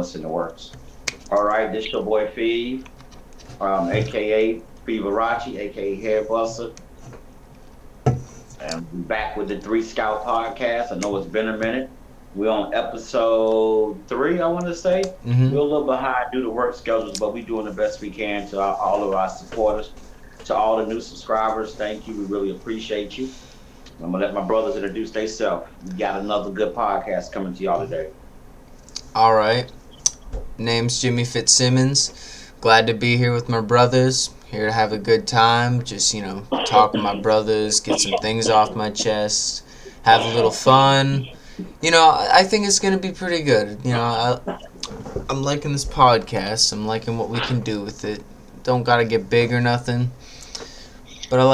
what's in the works. All right, this your boy Fee, aka Feverachi, aka Hairbuster, and we back with the Three Scout podcast. I know it's been a minute. We're on episode 3, I want to say. Mm-hmm. We're a little behind due to work schedules, but we're doing the best we can to all of our supporters, to all the new subscribers. Thank you. We really appreciate you. I'm gonna let my brothers introduce themselves. We got another good podcast coming to y'all today. All right. Name's Jimmy Fitzsimmons. Glad to be here with my brothers. Here to have a good time. Just, talk with my brothers, get some things off my chest, have a little fun. I think it's going to be pretty good. I'm liking this podcast. I'm liking what we can do with it. Don't got to get big or nothing. But I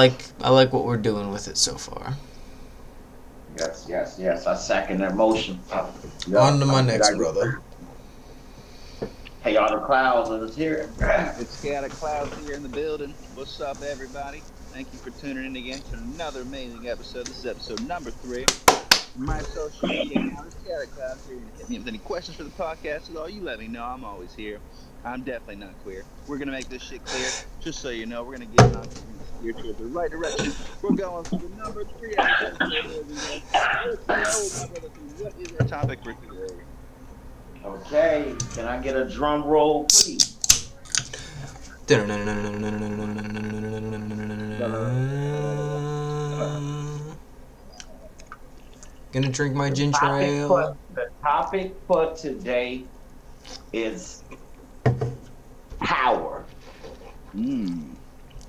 like what we're doing with it so far. Yes. I second that motion. On to Yep. my next brother. Hey, y'all, the clouds is here. It's Scattered Clouds here in the building. What's up, everybody? Thank you for tuning in again to another amazing episode. This is episode number 3. My social media account is Scattered Clouds here. Hit me with any questions for the podcast at all, you let me know. I'm always here. I'm definitely not queer. We're going to make this shit clear. Just so you know, we're going to get on steer towards the right direction. We're going for the number 3 episode. What is our topic for today? Okay, can I get a drum roll, please? Gonna drink my The ginger topic ale. for, the topic for today is power. Mmm.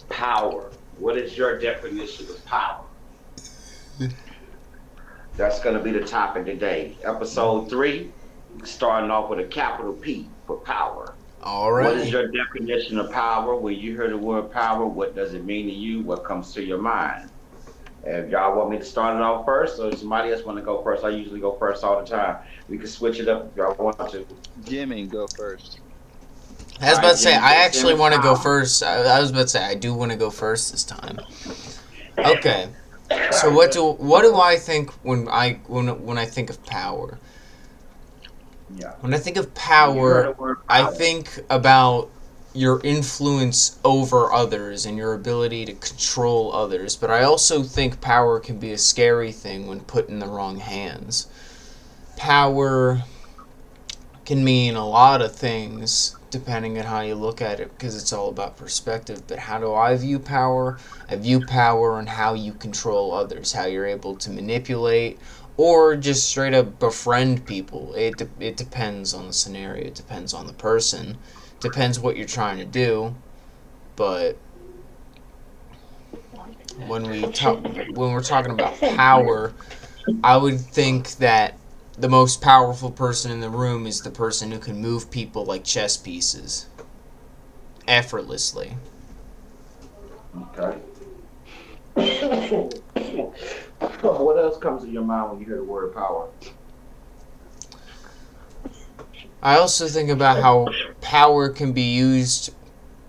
Power. What is your definition of power? That's going to be the topic today. Episode 3, starting off with a capital P for power. What is Alright. your definition of power? When you hear the word power, what does it mean to you? What comes to your mind? And if y'all want me to start it off first, or somebody else want to go first, I usually go first all the time. We can switch it up if y'all want to. Jimmy, go first. I was All about right, to say, Jimmy I actually Fitzsimmons, want to go power. first. I was about to say, I do want to go first this time. Okay. So what do I think when I think of power? Yeah. When I think of When you heard power, the word I power, think about your influence over others and your ability to control others. But I also think power can be a scary thing when put in the wrong hands. Power can mean a lot of things depending on how you look at it because it's all about perspective. But how do I view power? I view power on how you control others, how you're able to manipulate or just straight up befriend people. It depends on the scenario, it depends on the person, depends what you're trying to do. But when we're talking about power, I would think that the most powerful person in the room is the person who can move people like chess pieces effortlessly. okay. What else comes to your mind when you hear the word power? I also think about how power can be used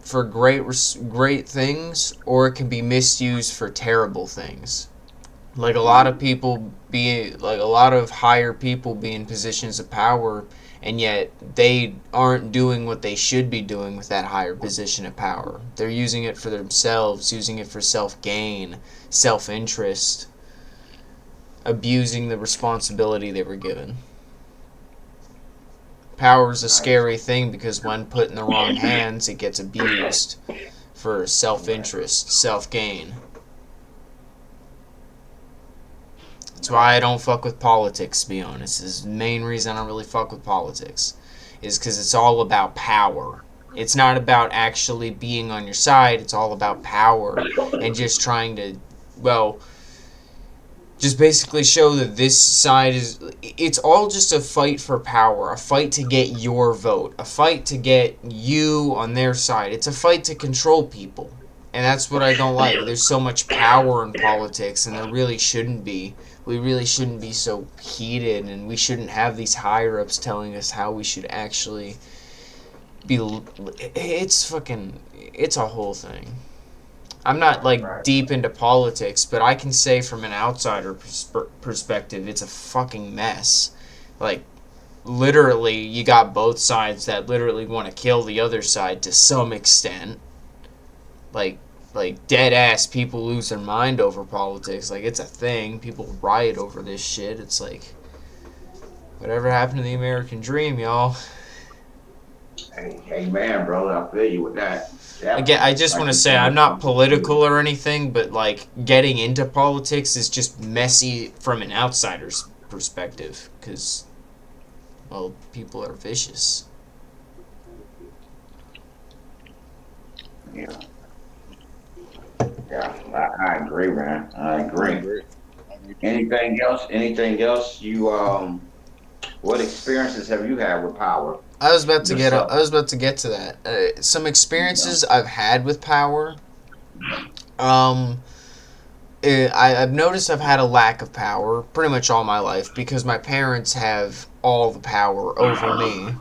for great things or it can be misused for terrible things. Like a lot of higher people be in positions of power and yet they aren't doing what they should be doing with that higher position of power. They're using it for themselves, using it for self-gain, self-interest, abusing the responsibility they were given. Power is a Nice. scary thing because when put in the wrong hands, it gets abused for Right. self-interest, self-gain. That's Okay. why I don't fuck with politics, to be honest. Is the main reason I don't really fuck with politics. Is because it's all about power. It's not about actually being on your side. It's all about power and just trying to, well, just basically show that this side is. It's all just a fight for power, a fight to get your vote, a fight to get you on their side. It's a fight to control people. And that's what I don't like. There's so much power in politics, and there really shouldn't be. We really shouldn't be so heated, and we shouldn't have these higher ups telling us how we should actually be. It's fucking. It's a whole thing. I'm not like Right. deep into politics, but I can say from an outsider perspective, it's a fucking mess. Like literally, you got both sides that literally want to kill the other side to some extent. Like, dead ass people lose their mind over politics. Like, it's a thing. People riot over this shit. It's like, whatever happened to the American dream, y'all? Hey, man, brother, I feel you with that. Again, I Definitely. just Like want to you say said, I'm it's not something to political do. or anything, but like getting into politics is just messy from an outsider's perspective because, well, people are vicious. Yeah, yeah, I agree, man. I I agree. agree. I agree too. Anything else? Anything else? What experiences have you had with power yourself? I was about to get to that. Some Yeah. experiences I've had with power. Um, I've noticed I've had a lack of power pretty much all my life because my parents have all the power over me.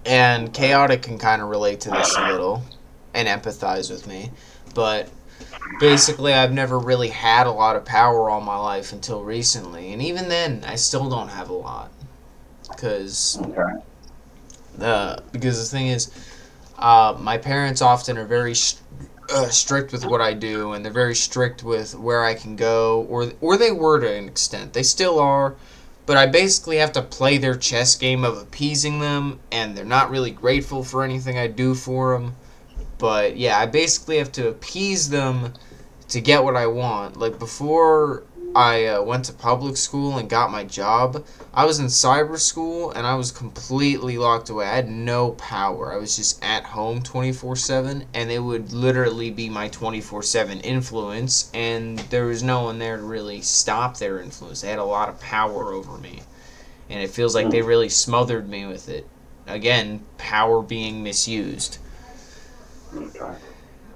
And Okay. Chaotic can kind of relate to this a little and empathize with me. But basically, I've never really had a lot of power all my life until recently. And even then, I still don't have a lot. Because Okay. because the thing is, my parents often are very strict with what I do, and they're very strict with where I can go, or they were to an extent. They still are, but I basically have to play their chess game of appeasing them, and they're not really grateful for anything I do for them. But yeah, I basically have to appease them to get what I want. Like before I went to public school and got my job, I was in cyber school and I was completely locked away. I had no power. I was just at home 24/7 and it would literally be my 24/7 influence and there was no one there to really stop their influence. They had a lot of power over me and it feels like they Hmm. really smothered me with it. Again, power being misused. Okay.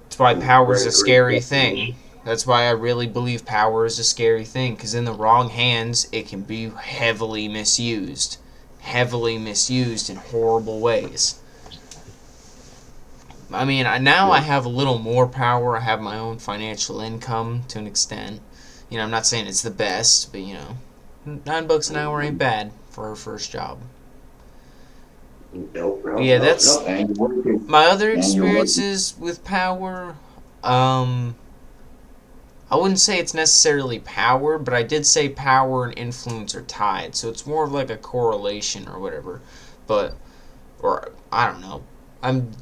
That's why power is a Great, great scary thing. definition. That's why I really believe power is a scary thing, because in the wrong hands, it can be heavily misused. Heavily misused in horrible ways. I mean, now I Yeah. have a little more power. I have my own financial income to an extent. You know, I'm not saying it's the best, but you know, $9 an hour ain't bad for a first job. Nope, But nope, yeah, nope, nope. that's And you're working. my other And you're working. experiences with power. Um, I wouldn't say it's necessarily power, but I did say power and influence are tied. So it's more of like a correlation or whatever. But or I don't know. I'm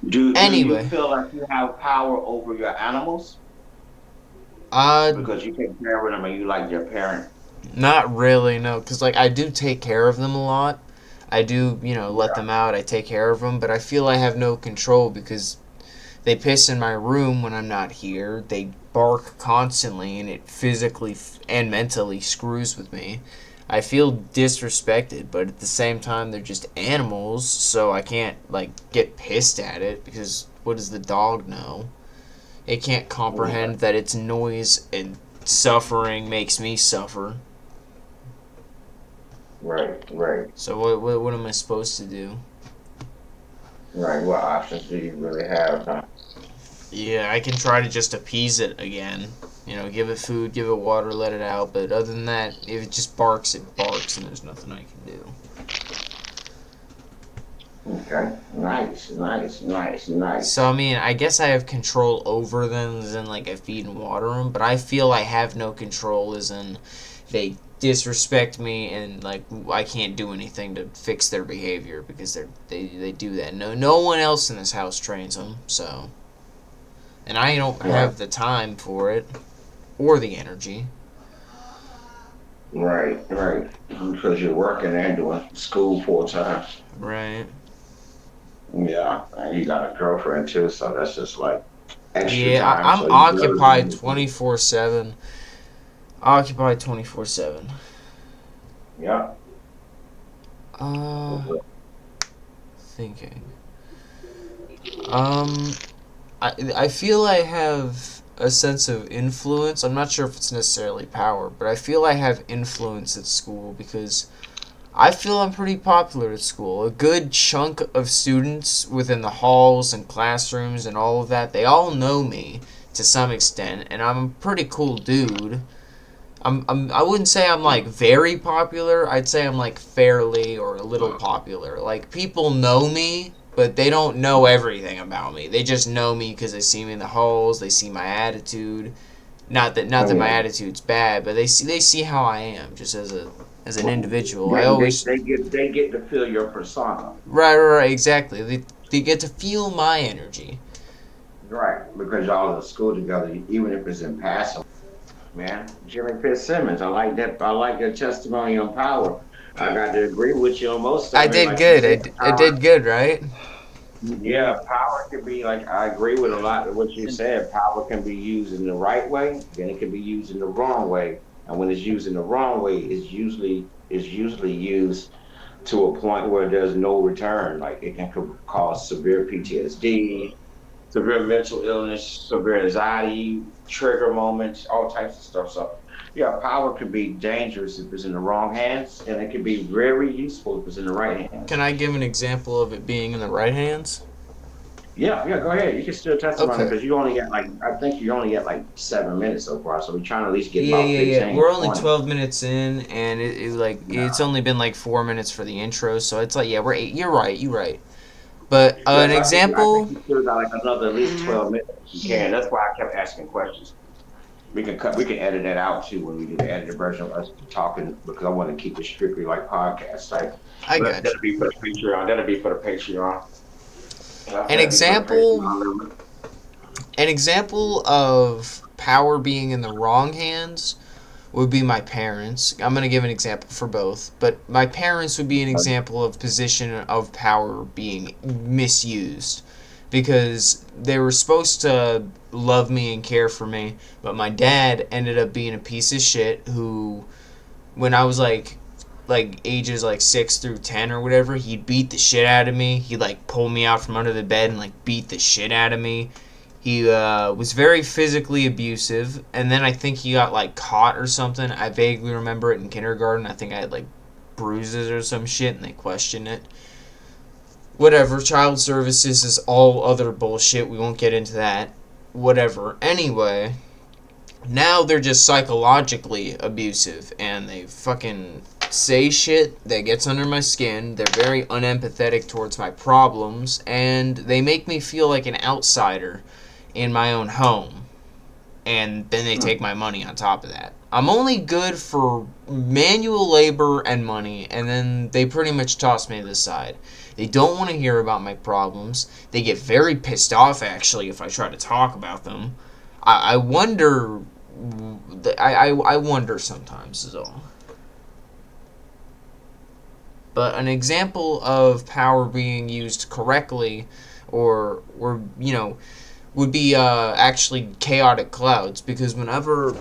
Do you anyway. feel like you have power over your animals Uh because you take care of them and you like their parent? Not really, no, cuz like I do take care of them a lot. I do, let Yeah. them out. I take care of them, but I feel I have no control because they piss in my room when I'm not here. They bark constantly, and it physically and mentally screws with me. I feel disrespected, but at the same time, they're just animals, so I can't, like, get pissed at it because what does the dog know? It can't Okay. comprehend that its noise and suffering makes me suffer. Right, right, So what am I supposed to do? right. What options do you really have, huh? Yeah, I can try to just appease it again. Give it food, give it water, let it out. But other than that, if it just barks, it barks, and there's nothing I can do. Okay. Nice, nice, nice, nice. So, I mean, I guess I have control over them as in, like, I feed and water them, but I feel I have no control as in they disrespect me and, like, I can't do anything to fix their behavior because they do that. No one else in this house trains them, so. And I don't Right, have the time for it or the energy. right, right. Because you're working and doing school full time. Right. Yeah, and you got a girlfriend too, so that's just like extra Yeah, time. I'm So you really occupied doing. 24/7. Occupied 24/7. Yeah. Uh, Thinking. Um, I feel I have a sense of influence. I'm not sure if it's necessarily power, but I feel I have influence at school because I feel I'm pretty popular at school. A good chunk of students within the halls and classrooms and all of that, they all know me to some extent, and I'm a pretty cool dude. I wouldn't say I'm like very popular. I'd say I'm like fairly or a little popular. Like people know me, but they don't know everything about me. They just know me because they see me in the halls. They see my attitude. Not that my Yeah. attitude's bad, but they see how I am just as an individual. I They, they, always they get they get to feel your persona. right, exactly. They get to feel my energy. Right. Because y'all in school together, even if it's in passing. Man, Jimmy Fitzsimmons, I like that. I like your testimony on power. I got to agree with you on most I of it. did Like you good. said, I power. did good, right? Yeah, power can be like I agree with a lot of what you And said. Power can be used in the right way, then it can be used in the wrong way. And when it's used in the wrong way, it's usually used to a point where there's no return. Like it can cause severe PTSD, severe mental illness, severe anxiety, trigger moments, all types of stuff. So, yeah, power can be dangerous if it's in the wrong hands, and it can be very useful if it's in the right Can hands. I give an example of it being in the right hands? Yeah, yeah, go ahead. You can still testimony Okay. because you only got like, I think you only got like 7 minutes so far. So we're trying to at least get Yeah, about yeah, yeah. 15, We're only 20. 12 minutes in, and it's Yeah. only been like 4 minutes for the intro, so it's like, yeah, we're eight. You're right. You're right. But Yeah, an so I think example. you still got like another at least 12 minutes if you can. That's why I kept asking questions. We can edit that out too when we do the edited version of us talking because I want to keep it strictly like podcast type. I But got that'll you. be for the Patreon. That'll be for the Patreon. An That'll be for the example. Patreon. An example of power being in the wrong hands would be my parents. I'm going to give an example for both, but my parents would be an example of position of power being misused because they were supposed to love me and care for me, but my dad ended up being a piece of shit who when I was like ages like 6 through 10 or whatever, he'd beat the shit out of me. He'd like pull me out from under the bed and like beat the shit out of me. He was very physically abusive, and then I think he got like caught or something. I vaguely remember it in kindergarten. I think I had like bruises or some shit, and they questioned it. Whatever. Child services is all other bullshit. We won't get into that. Whatever. Anyway, now they're just psychologically abusive, and they fucking say shit that gets under my skin. They're very unempathetic towards my problems, and they make me feel like an outsider in my own home, and then they take my money on top of that. I'm only good for manual labor and money, and then they pretty much toss me to the side. They don't want to hear about my problems. They get very pissed off, actually, if I try to talk about them. I wonder. I wonder sometimes, is all. But an example of power being used correctly, or would be actually chaotic clouds, because whenever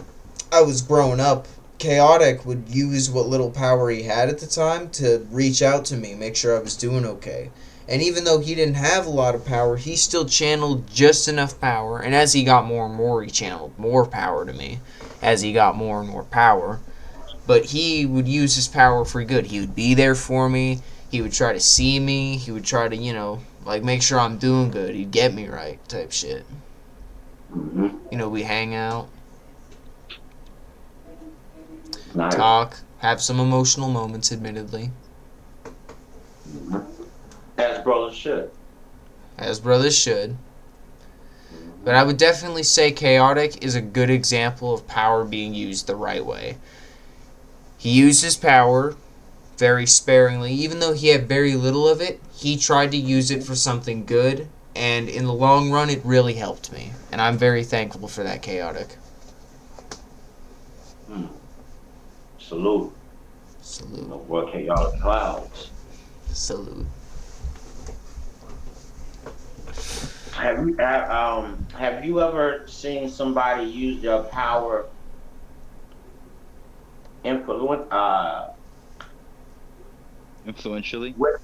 I was growing up, chaotic would use what little power he had at the time to reach out to me, make sure I was doing okay. And even though he didn't have a lot of power, he still channeled just enough power. And as he got more and more, he channeled more power to me as he got more and more power. But he would use his power for good. He would be there for me. He would try to see me. He would try to, like make sure I'm doing good. He'd get me right type shit. Mm-hmm. We hang out, Nice. talk, have some emotional moments, admittedly, Mm-hmm. As brothers should. as brothers should. But Mm-hmm. I would definitely say chaotic is a good example of power being used the right way. He used his power very sparingly. Even though he had very little of it, he tried to use it for something good, and in the long run, it really helped me. And I'm very thankful for that, chaotic. Mm. Salute. Salute. What can y'all clouds? Salute. Have you ever seen somebody use their power influence influentially. with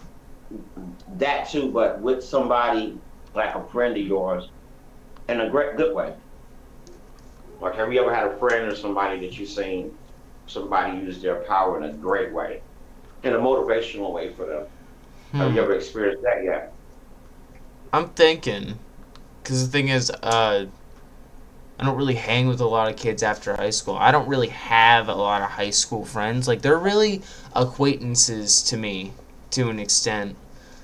that too, but with somebody like a friend of yours in a great good way? Like, have you ever had a friend or somebody that you've seen somebody use their power in a great way, in a motivational way for them? Have you Hmm. ever experienced that yet? I'm thinking, because the thing is, I don't really hang with a lot of kids after high school. I don't really have a lot of high school friends. Like, they're really acquaintances to me, to an extent.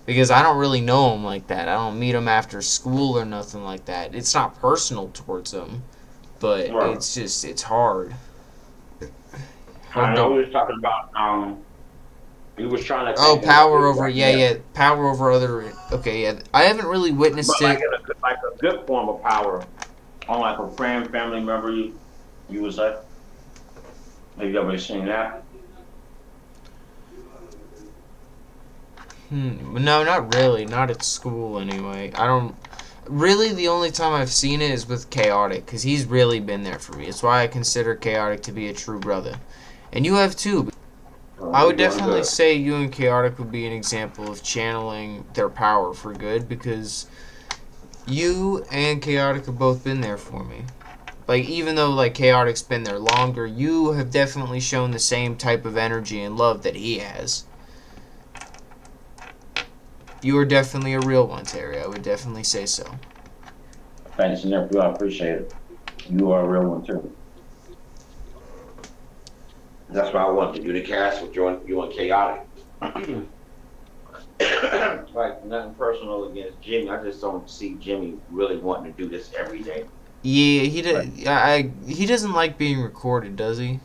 Because I don't really know them like that. I don't meet them after school or nothing like that. It's not personal towards them. But Right. it's just, it's hard. I Hard know to... we was talking about he was trying to Oh, think in the power field over, right yeah, there. yeah, power over other, okay, yeah. I haven't really But witnessed like it. in like a good form of power on like a friend, family member, you would say. Have you ever seen that? No, not really. Not at school, anyway. I don't... Really, the only time I've seen it is with Chaotic, because he's really been there for me. It's why I consider Chaotic to be a true brother. And you have too. I You're would doing definitely good. say you and Chaotic would be an example of channeling their power for good, because you and Chaotic have both been there for me. Like, even though, like, Chaotic's been there longer, you have definitely shown the same type of energy and love that he has. You are definitely a real one, Terry. I would definitely say so. Thanks, nephew. I appreciate it. You are a real one too. That's why I wanted to do the cast with you and Chaotic. Like nothing personal against Jimmy. I just don't see Jimmy really wanting to do this every day. Yeah, But he doesn't like being recorded, does he?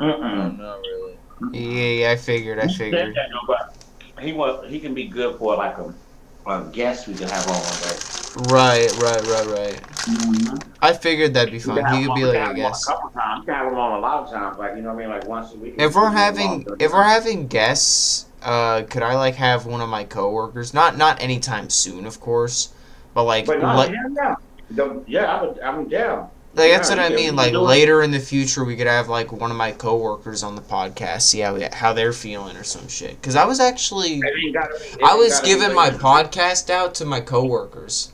Oh, mm-mm. not really. Yeah, I figured, I He said figured. that though, but he can be good for like a guest we can have on one day. Right. Mm-hmm. I figured that'd be We can fun. have He him could on. be We like can a have him on a guest. couple times. We can have him on a lot of times. Like you know what I mean? Like once a week. If We we're can get him on. having if we're having guests, could I like have one of my coworkers? Not anytime soon, of course, but But no, hell yeah. Yeah, I'm down. like that's Yeah, what I mean. you can Like do it. later in the future, we could have like one of my coworkers on the podcast, see how they're feeling or some shit. Because I was actually It I ain't was gotta be giving my later in the week. podcast out to my coworkers.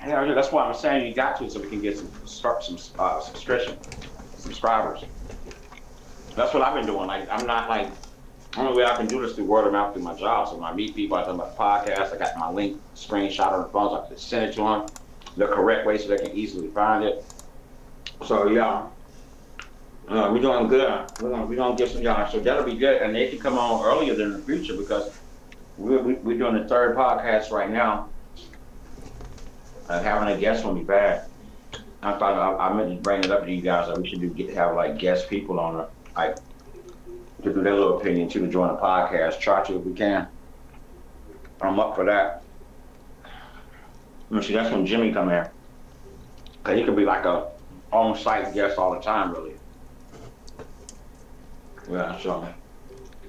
Yeah, that's why I'm saying you got to, so we can get some subscribers. That's what I've been doing. Like I'm not like only way I can do this through word of mouth through my job. So when I meet people, I tell them about the podcast. I got my link screenshot on the phone, so I can send it to them the correct way so they can easily find it. So yeah, we're doing good. We're gonna get some y'all. So that'll be good, and they can come on earlier than the future because we're doing the third podcast right now. Having a guest won't be bad. I thought I meant to bring it up to you guys that we should have like guest people on like to do their little opinion too to join the podcast. Try to if we can. I'm up for that. Let me see. That's when Jimmy come here. Cause he could be like a on-site guest all the time, really. Yeah. So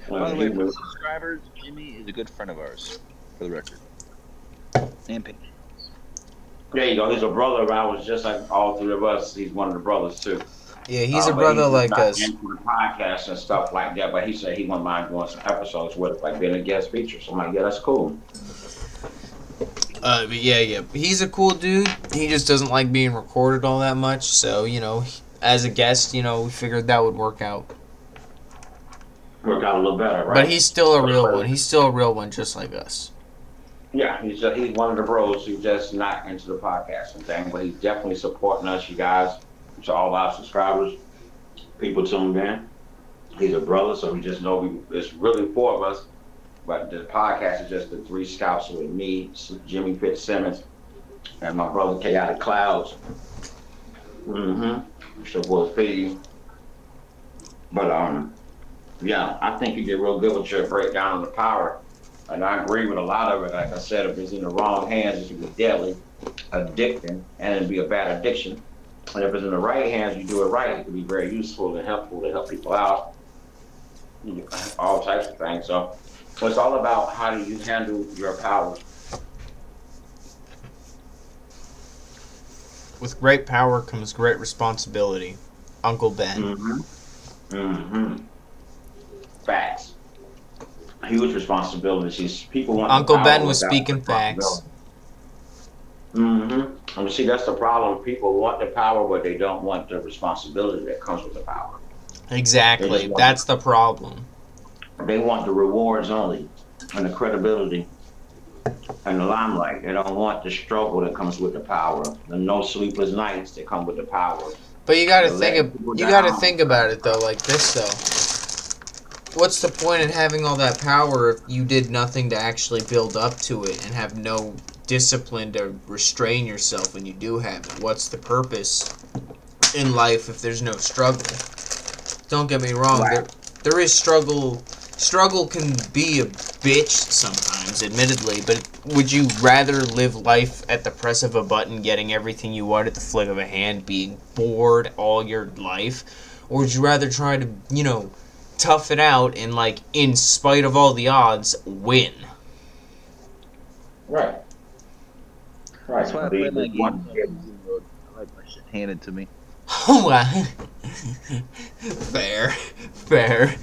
By the he way, for the will. subscribers, Jimmy is a good friend of ours, for the record. And Pete. There you go. He's a brother of ours, just like all three of us. He's one of the brothers too. Yeah, he's a But brother he's just like not us. into the podcast and stuff like that. But he said he wouldn't mind doing some episodes with us, like being a guest feature. So I'm like, yeah, that's cool. But yeah. He's a cool dude. He just doesn't like being recorded all that much. So, as a guest, we figured that would work out. Work out a little better, right? But he's still a real one. He's still a real one, just like us. Yeah, he's one of the bros who's just not into the podcasting thing, but he's definitely supporting us, you guys, to all our subscribers, people tuned in. He's a brother, so we just know it's really four of us, but the podcast is just the three scouts with me, Jimmy Fitzsimmons, and my brother Chaotic Clouds. Mm-hmm. So we'll feed. But yeah, I think you did real good with your breakdown on the power. And I agree with a lot of it. Like I said, if it's in the wrong hands, it can be deadly, addicting, and it'd be a bad addiction. And if it's in the right hands, you do it right, it can be very useful and helpful to help people out, all types of things. So it's all about how do you handle your power. With great power comes great responsibility. Uncle Ben. Mm-hmm. Mm-hmm. Facts. Huge responsibilities. People want the Uncle power Ben was without speaking facts. responsibility. Mm-hmm. And see, that's the problem. People want the power, but they don't want the responsibility that comes with the power. Exactly. That's the problem. They want the rewards only and the credibility. and the limelight. They don't want the struggle that comes with the power, the no sleepless nights that come with the power, But the letting people you got to down. think about it though, like this though. What's the point in having all that power if you did nothing to actually build up to it and have no discipline to restrain yourself when you do have it? What's the purpose in life if there's no struggle? Don't get me wrong, Right. there is struggle. Struggle can be a bitch sometimes, admittedly, but would you rather live life at the press of a button, getting everything you want at the flick of a hand, being bored all your life? Or would you rather try to, tough it out and, like, in spite of all the odds, win? Right. That's Right. why I play Believe my this one. games on easy mode. I like my shit handed to me. Oh, wow. Fair. Fair.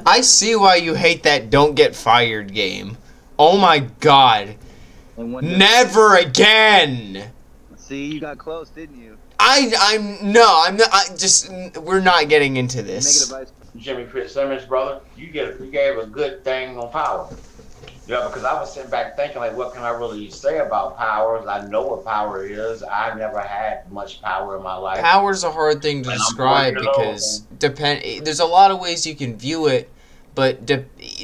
I see why you hate that don't get fired game. Oh my god. And when does Never again. see you got close, didn't you? I'm no, I'm not. We're not getting into Negative this. ice. Jimmy Fitzsimmons, brother, you gave a good thing on power. Yeah, because I was sitting back thinking, like, what can I really say about powers? I know what power is. I never had much power in my life, Power's a hard thing to and I'm 40 describe years old. because there's a lot of ways you can view it, but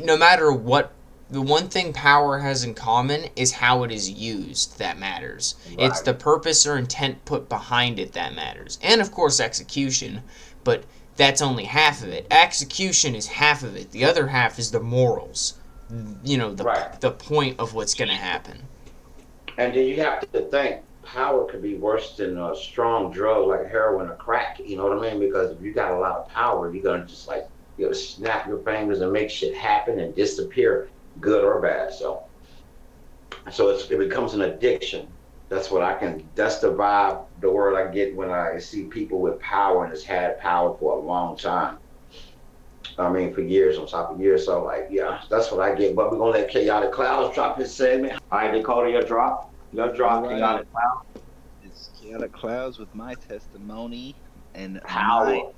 no matter what, the one thing power has in common is how it is used that matters. It's Right, the purpose or intent put behind it that matters. And of course execution, but that's only half of it. Execution is half of it. The other half is the morals. right. The point of what's going to happen. And then you have to think power could be worse than a strong drug like heroin or crack. You know what I mean? Because if you got a lot of power, you're gonna just like snap your fingers and make shit happen and disappear, good or bad. So it becomes an addiction. That's what I can. That's the vibe, the word I get when I see people with power and has had power for a long time. I mean, for years on top of years. So, like, yeah, that's what I get. But we're gonna let Chaotic Clouds drop his segment. All right, Dakota, your drop. Your drop, Alrighty. Chaotic Clouds. It's chaotic clouds with my testimony, and Power.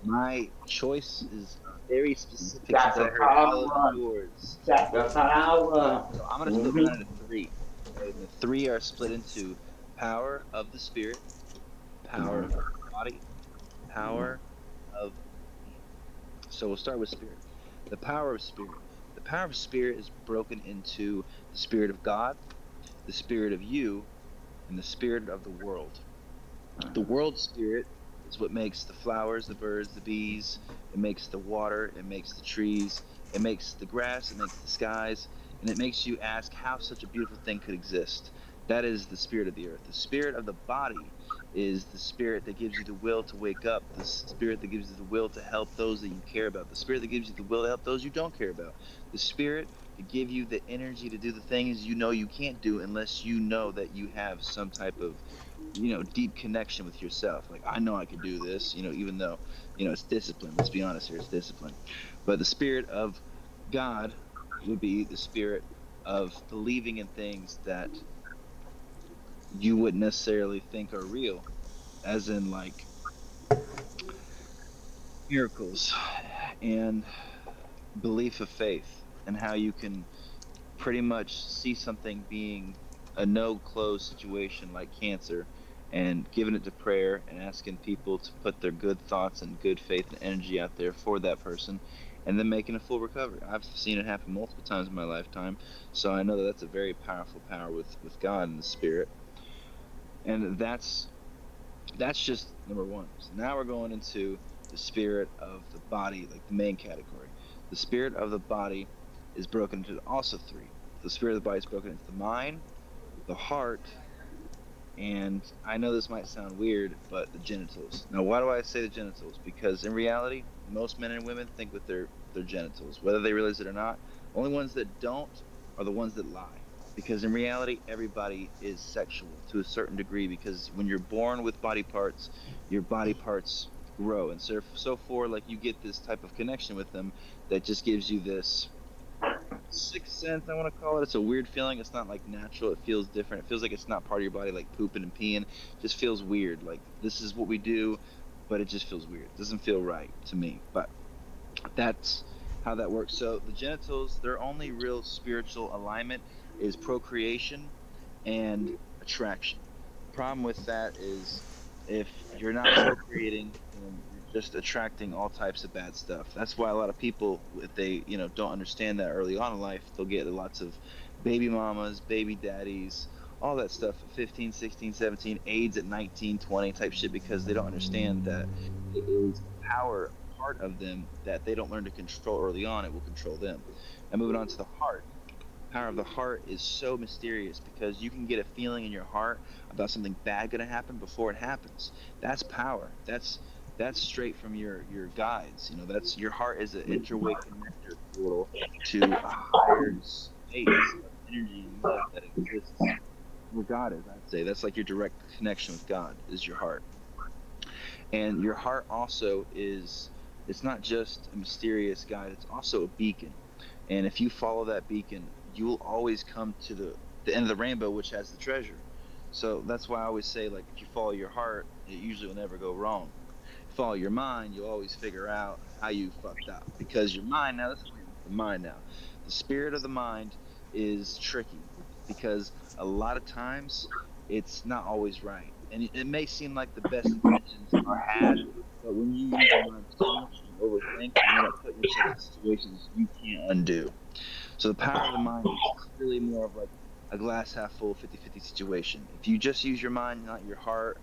my choice is very specific Got since I the heard all of power. yours. Got the power. So I'm gonna split Mm-hmm. mine into three. Okay, and the three are split into power of the spirit, power of Mm-hmm. the body, power of being. So we'll start with spirit. The power of spirit. The power of spirit is broken into the spirit of God, the spirit of you, and the spirit of the world. The world spirit is what makes the flowers, the birds, the bees. It makes the water. It makes the trees. It makes the grass. It makes the skies. And it makes you ask how such a beautiful thing could exist. That is the spirit of the earth. The spirit of the body is the spirit that gives you the will to wake up, the spirit that gives you the will to help those that you care about, the spirit that gives you the will to help those you don't care about, the spirit to give you the energy to do the things you know you can't do unless you know that you have some type of deep connection with yourself. Like, I know I could do this, even though it's discipline. Let's be honest here, it's discipline. But the spirit of God would be the spirit of believing in things that you wouldn't necessarily think are real, as in like miracles and belief of faith, and how you can pretty much see something being a no close situation like cancer, and giving it to prayer and asking people to put their good thoughts and good faith and energy out there for that person, and then making a full recovery. I've seen it happen multiple times in my lifetime, so I know that that's a very powerful power with God and the spirit. And that's just number one. So now we're going into the spirit of the body, like the main category. The spirit of the body is broken into also three. The spirit of the body is broken into the mind, the heart, and I know this might sound weird, but the genitals. Now, why do I say the genitals? Because in reality, most men and women think with their genitals, whether they realize it or not. Only ones that don't are the ones that lie. Because in reality, everybody is sexual to a certain degree. Because when you're born with body parts, your body parts grow, and so for like you get this type of connection with them that just gives you this sixth sense, I want to call it. It's a weird feeling. It's not like natural. It feels different. It feels like it's not part of your body, like pooping and peeing. It just feels weird. Like this is what we do, but it just feels weird. It doesn't feel right to me. But that's how that works. So the genitals, their only real spiritual alignment is procreation and attraction. The problem with that is if you're not procreating, then you're just attracting all types of bad stuff. That's why a lot of people, if they, don't understand that early on in life, they'll get lots of baby mamas, baby daddies, all that stuff at 15, 16, 17, AIDS at 19, 20 type shit because they don't understand that it is a power part of them that they don't learn to control early on. It will control them. And moving on to the heart, power of the heart is so mysterious because you can get a feeling in your heart about something bad going to happen before it happens. That's power. That's straight from your guides. That's your heart is an interway connector portal to a higher space of energy and love that exists where God is. I'd say that's like your direct connection with God is your heart. And your heart also is, it's not just a mysterious guide, it's also a beacon. And if you follow that beacon, you will always come to the end of the rainbow, which has the treasure. So that's why I always say, like, if you follow your heart, it usually will never go wrong. Follow your mind, you'll always figure out how you fucked up. Because your mind, now let's explain the mind now. The spirit of the mind is tricky because a lot of times it's not always right. And it may seem like the best intentions are had, but when you use your mind too much and overthink, you end up putting yourself in situations you can't undo. So the power of the mind is really more of like a glass half full 50-50 situation. If you just use your mind, not your heart,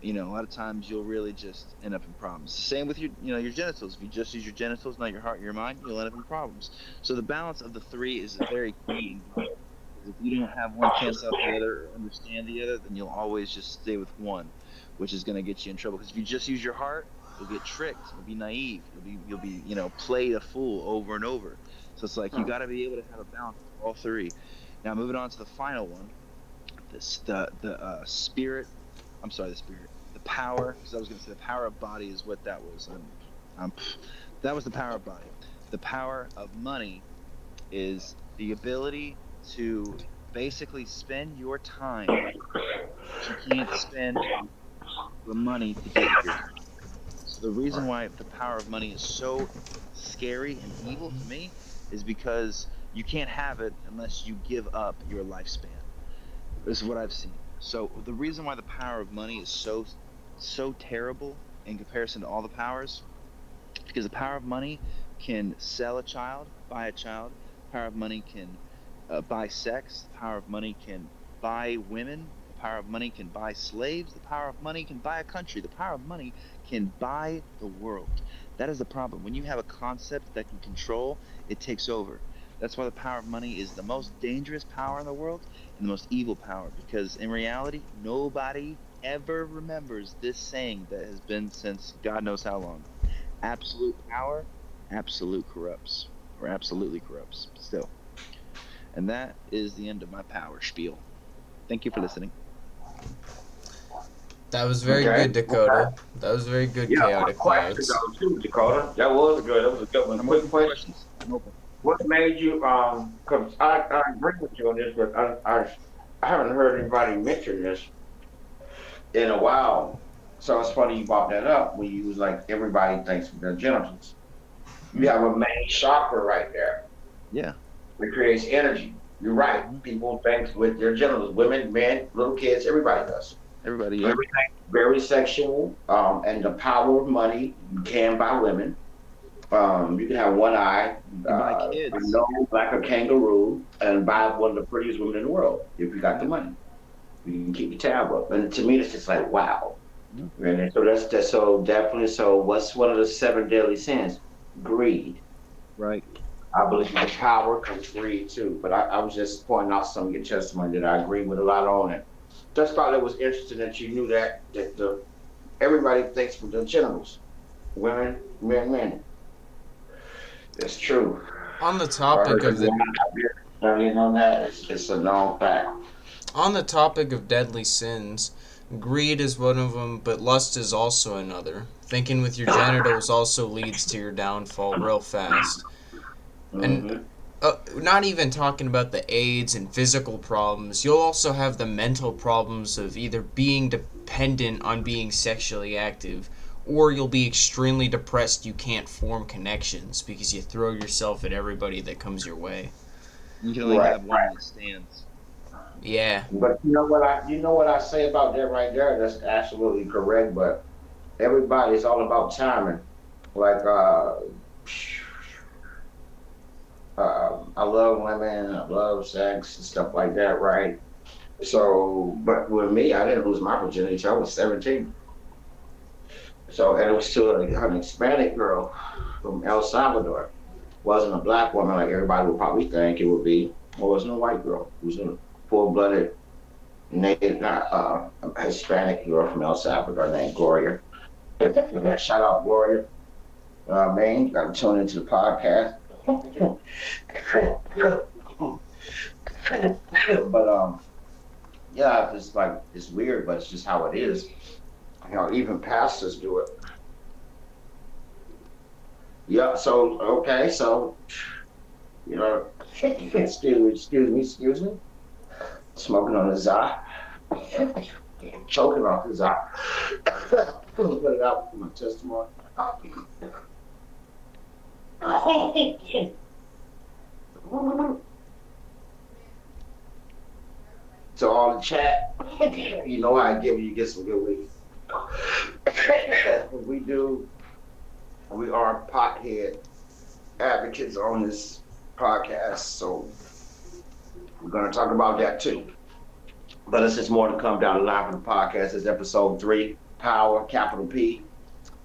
a lot of times you'll really just end up in problems. Same with your genitals. If you just use your genitals, not your heart, your mind, you'll end up in problems. So the balance of the three is very key in life. Because if you don't have one cancel out the other or understand the other, then you'll always just stay with one, which is going to get you in trouble. Because if you just use your heart, you'll get tricked. You'll be naive. You'll be played a fool over and over. So it's like you got to be able to have a balance of all three. Now moving on to the final one, this the spirit. I'm sorry, the spirit, the power. Because I was going to say the power of body is what that was. I'm that was the power of body. The power of money is the ability to basically spend your time that you can't spend for money to get your time. So the reason why the power of money is so scary and evil to me is because you can't have it unless you give up your lifespan. This is what I've seen. So the reason why the power of money is so terrible in comparison to all the powers, because the power of money can sell a child, buy a child. The power of money can buy sex. The power of money can buy women. The power of money can buy slaves. The power of money can buy a country. The power of money can buy the world. That is the problem. When you have a concept that can control, it takes over. That's why the power of money is the most dangerous power in the world and the most evil power, because in reality, nobody ever remembers this saying that has been since God knows how long. Absolute power, absolute corrupts, or absolutely corrupts still. And that is the end of my power spiel. Thank you for listening. That was very Okay. good, Okay. Dakota. That was very good, Yeah, quick Chaotic question Clouds. though too, Dakota. That was good. That was a good one. I'm Quick open for question. questions. I'm open. What made you cause I agree with you on this, but I haven't heard anybody mention this in a while. So it's funny you brought that up when you was like everybody thinks with their genitals. You Hmm. have a main chakra right there. Yeah. It creates energy. You're right. Hmm. People think with their genitals, women, men, little kids, everybody does. Everybody, yeah. Everything very sexual, and the power of money you can buy women. You can have one eye, You buy a kids. nose like a kangaroo, and Yeah. buy one of the prettiest women in the world if you got the Yeah. money. You can keep your tab up. And to me, it's just like wow. Yeah. And so that's so definitely. So what's one of the seven deadly sins? Greed. Right. I believe with power comes greed too. But I was just pointing out some of your testimony that I agree with a lot on it. Just thought it was interesting that you knew that the everybody thinks with their genitals. Women, men. It's true. On the I topic heard of you the studying on that. It's a known fact. on the topic of deadly sins, greed is one of them, but lust is also another. Thinking with your genitals also leads to your downfall real fast. And Mm-hmm. not even talking about the AIDS and physical problems, you'll also have the mental problems of either being dependent on being sexually active or you'll be extremely depressed. You can't form connections because you throw yourself at everybody that comes your way. You can only Right. have one that stands. Yeah. But you know what I say about that right there? That's absolutely correct. But everybody's all about timing. Like I love women, I love sex and stuff like that, right? So, but with me, I didn't lose my virginity till I was 17. So, and it was to an Hispanic girl from El Salvador. Wasn't a black woman like everybody would probably think it would be. It wasn't a white girl. It was a full-blooded native, Hispanic girl from El Salvador named Gloria. Shout out Gloria. Man, you got to tune into the podcast. But yeah, it's like it's weird, but it's just how it is. You know, even pastors do it. Yeah. So okay. So you know, excuse me. Smoking on the za, choking off the za. Put it out for my testimony. So all the chat, you know how I give you get some good weed. We do. We are pothead advocates on this podcast, so we're going to talk about that too. But it's just more to come down the line for the podcast. It's episode 3, Power, capital P.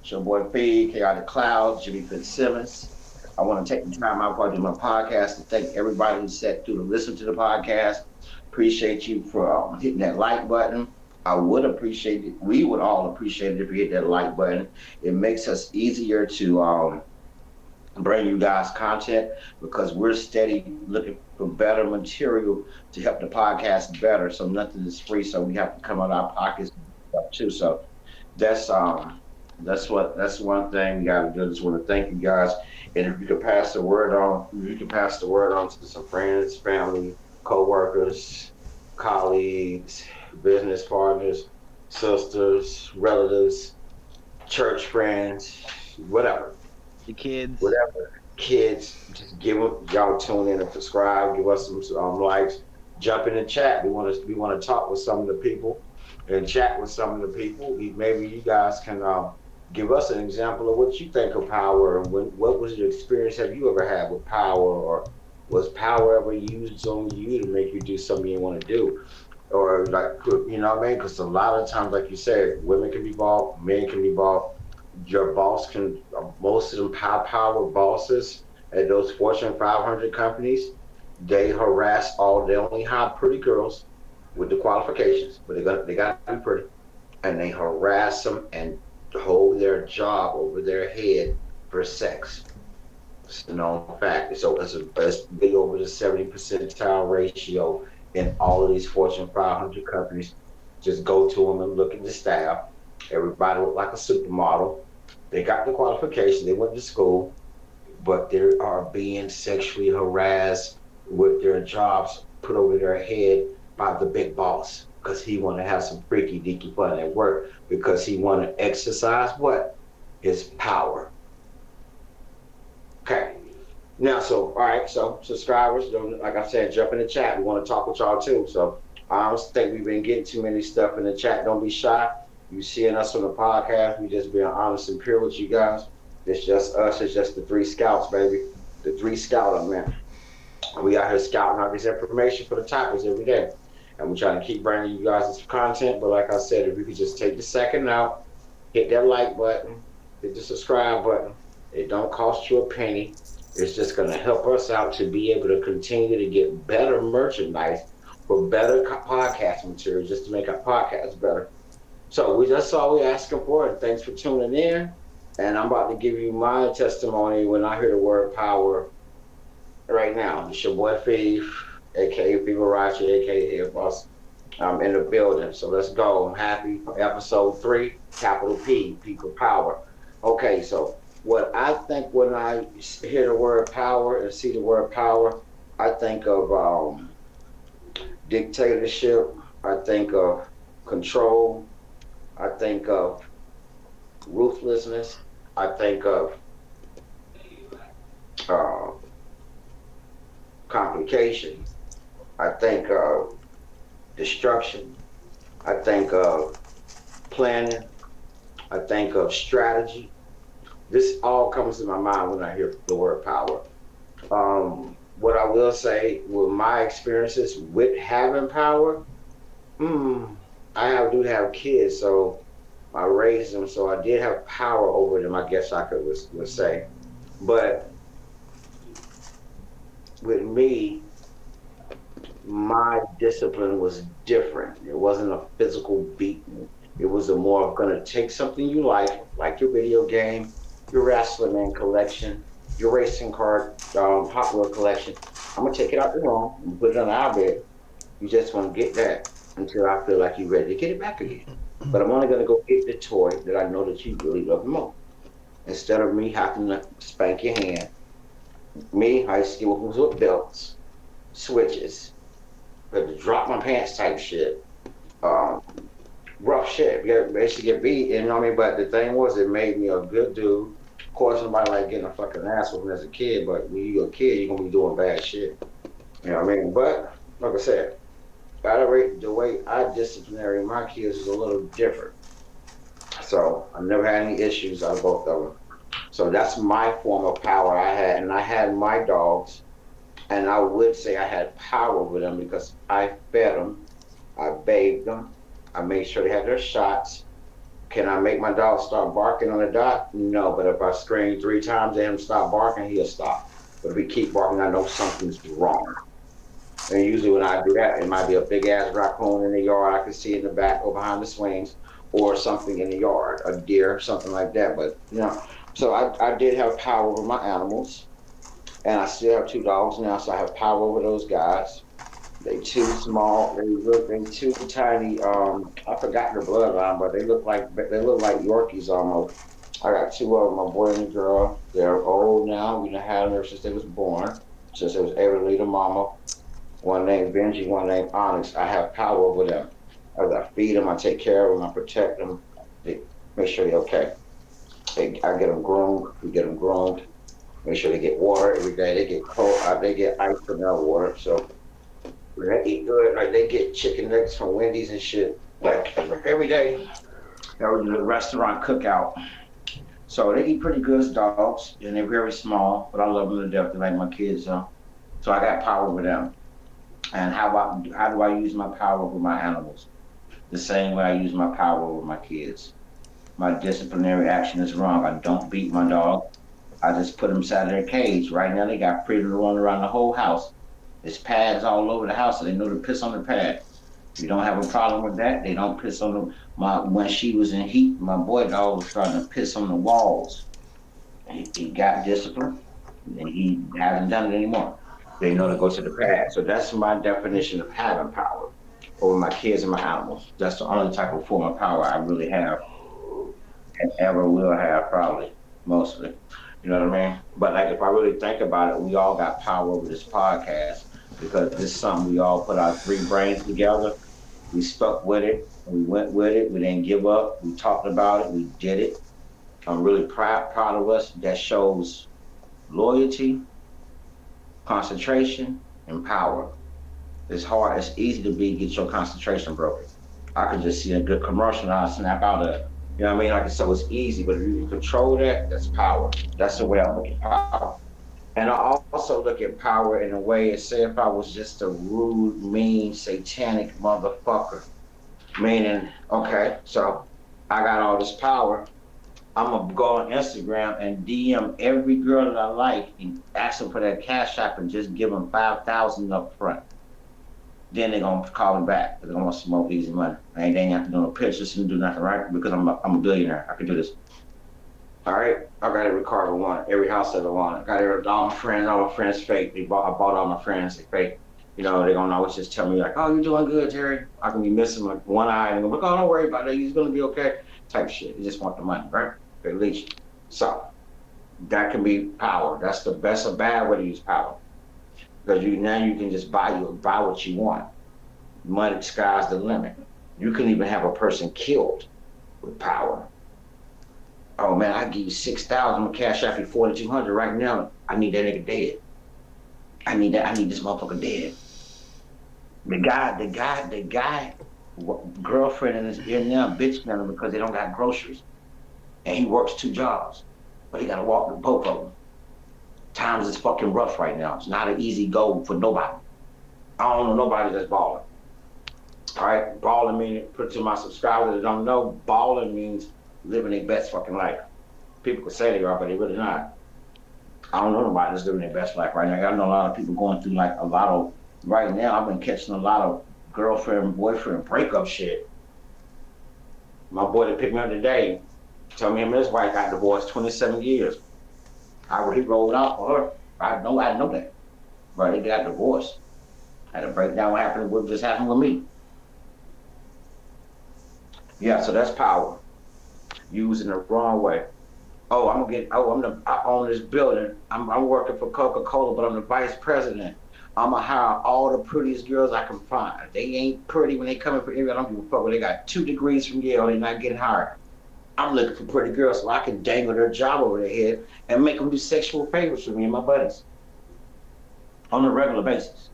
It's your boy P, Chaotic Clouds, Jimmy Fitzsimmons. I want to take the time out while I do my podcast to thank everybody who sat through to listen to the podcast. Appreciate you for hitting that like button. I would appreciate it. We would all appreciate it if you hit that like button. It makes us easier to bring you guys content because we're steady looking for better material to help the podcast better. So nothing is free. So we have to come out of our pockets too. So that's that's one thing we gotta do. Just want to thank you guys. And if you could pass the word on, you can pass the word on to some friends, family, co-workers, colleagues, business partners, sisters, relatives, church friends, whatever. The kids. Whatever. Kids, just give them, y'all tune in and subscribe, give us some likes, jump in the chat. We want to talk with some of the people and chat with some of the people. Maybe you guys can give us an example of what you think of power and what was your experience have you ever had with power, or was power ever used on you to make you do something you want to do? Or like, you know what I mean? Because a lot of times, like you said, women can be bought, men can be bought. Your boss can, most of them power bosses at those Fortune 500 companies, they harass they only hire pretty girls with the qualifications, but they got to be pretty, and they harass them and hold their job over their head for sex. It's a known fact. So it's big over the 70 percentile ratio in all of these Fortune 500 companies. Just go to them and look at the staff. Everybody look like a supermodel. They got the qualification. They went to school, but they are being sexually harassed with their jobs put over their head by the big boss because he want to have some freaky deaky fun at work because he want to exercise what? His power. Okay. Now, so, all right, so subscribers, like I said, jump in the chat. We want to talk with y'all too. So I don't think we've been getting too many stuff in the chat. Don't be shy. You seeing us on the podcast, we just being honest and pure with you guys. It's just us. It's just the 3 scouts, baby. The 3 scouter, man. We out here scouting out this information for the topics every day. And we're trying to keep bringing you guys this content. But like I said, if you could just take the second out, hit that like button, hit the subscribe button. It don't cost you a penny. It's just going to help us out to be able to continue to get better merchandise for better podcast material just to make our podcast better. So that's all we're asking for. And thanks for tuning in. And I'm about to give you my testimony when I hear the word power right now. It's your boy Fee, aka Fibarachi, aka Boss. I'm in the building. So let's go. I'm happy. Episode 3, capital P, people power. Okay, so what I think when I hear the word power and see the word power, I think of dictatorship. I think of control. I think of ruthlessness. I think of uh, complication. I think of destruction. I think of planning. I think of strategy. This all comes to my mind when I hear the word power. What I will say with my experiences with having power, mm, do have kids, so I raised them, so I did have power over them. I guess I could would say, but with me, my discipline was different. It wasn't a physical beating. It was a more of gonna take something you like your video game, your wrestling man collection, your racing card, Hot Wheel collection. I'm gonna take it out the room and put it on our bed. You just want to get that until I feel like you're ready to get it back again. But I'm only gonna go get the toy that I know that you really love the most. Instead of me having to spank your hand, me, high school was with belts, switches, had to drop my pants type shit. Um, Rough shit. Basically get beat, you know what I mean? But the thing was, it made me a good dude. Of course, nobody like getting a fucking ass whooping as a kid, but when you're a kid, you're gonna be doing bad shit. You know what I mean? But like I said, the way I disciplinary my kids is a little different. So I never had any issues out of both of them. So that's my form of power I had, and I had my dogs, and I would say I had power with them because I fed them, I bathed them, I made sure they had their shots. Can I make my dog start barking on the dot? No, but if I scream 3 times at him stop barking, he'll stop. But if he keep barking, I know something's wrong. And usually when I do that, it might be a big ass raccoon in the yard. I can see it in the back or behind the swings, or something in the yard, a deer, something like that. But so I did have power over my animals, and I still have 2 dogs now, so I have power over those guys. They too small. They too tiny. I forgot their bloodline, but they look like Yorkies almost. I got two of them, a boy and a girl. They're old now. We done had them since they was born, since they was able to leave the mama. One named Benji, one named Onyx. I have power over them. As I feed them, I take care of them, I protect them, they make sure they're okay. I get them groomed. We get them groomed. Make sure they get water every day. They get cold. They get ice for their water. So when they eat good, like they get chicken nuggets from Wendy's and shit. Like every day, that was a restaurant cookout. So they eat pretty good as dogs, and they're very small, but I love them to death. They're like my kids. So I got power with them. And how do I use my power with my animals? The same way I use my power with my kids. My disciplinary action is wrong. I don't beat my dog. I just put them inside their cage. Right now, they got freedom to run around the whole house. There's pads all over the house, so they know to piss on the pad. We don't have a problem with that. They don't piss on them. When she was in heat, my boy dog was starting to piss on the walls. He got disciplined, and he hasn't done it anymore. They know to go to the pad. So that's my definition of having power over my kids and my animals. That's the only type of form of power I really have and ever will have, probably, mostly. You know what I mean? But like, if I really think about it, we all got power over this podcast because this is something we all put our 3 brains together. We stuck with it. We went with it. We didn't give up. We talked about it. We did it. I'm really proud of us. That shows loyalty, concentration, and power. It's hard. It's easy to get your concentration broken. I can just see a good commercial and I snap out of it. You know what I mean? Like so, it's easy, but if you can control that, that's power. That's the way I look at power. And I also look at power in a way as say if I was just a rude, mean, satanic motherfucker. Meaning, okay, so I got all this power. I'm gonna go on Instagram and DM every girl that I like and ask them for that cash app and just give them 5,000 up front. Then they're gonna call me back. They're gonna want some more easy money. They ain't have to do no pictures and do nothing, right? Because I'm a billionaire. I can do this. All right. I got every car I want, every house that I want. I got all my friends fake. I bought all my friends, they fake. They're gonna always just tell me like, oh, you're doing good, Terry. I can be missing like one eye and go, like, oh, don't worry about it. He's gonna be okay. Type shit. You just want the money, right? At least. So that can be power. That's the best or bad way to use power. Because now you can just buy what you want. Money, sky's the limit. You can even have a person killed with power. Oh man, I give you 6,000. I'm gonna cash out you 4,200 right now. I need that nigga dead. I need that. I need this motherfucker dead. The guy, girlfriend and is in there bitching at him because they don't got groceries, and he works two jobs, but he got to walk with both of them. Times is fucking rough right now. It's not an easy go for nobody. I don't know nobody that's balling. All right, balling means, put to my subscribers that don't know, balling means living their best fucking life. People could say they are, but they really not. I don't know nobody that's living their best life right now. I know a lot of people going through like a lot of right now. I've been catching a lot of girlfriend boyfriend breakup shit. My boy that picked me up today told me him and his wife got divorced 27 years. He rolled out for her. I know that. But they got divorced. I had to break down what just happened with me. Yeah, so that's power. Used in the wrong way. Oh, I own this building. I'm working for Coca-Cola, but I'm the vice president. I'm gonna hire all the prettiest girls I can find. If they ain't pretty when they come in for interview, I don't give a fuck. When they got 2 degrees from Yale, they're not getting hired. I'm looking for pretty girls so I can dangle their job over their head and make them do sexual favors for me and my buddies on a regular basis,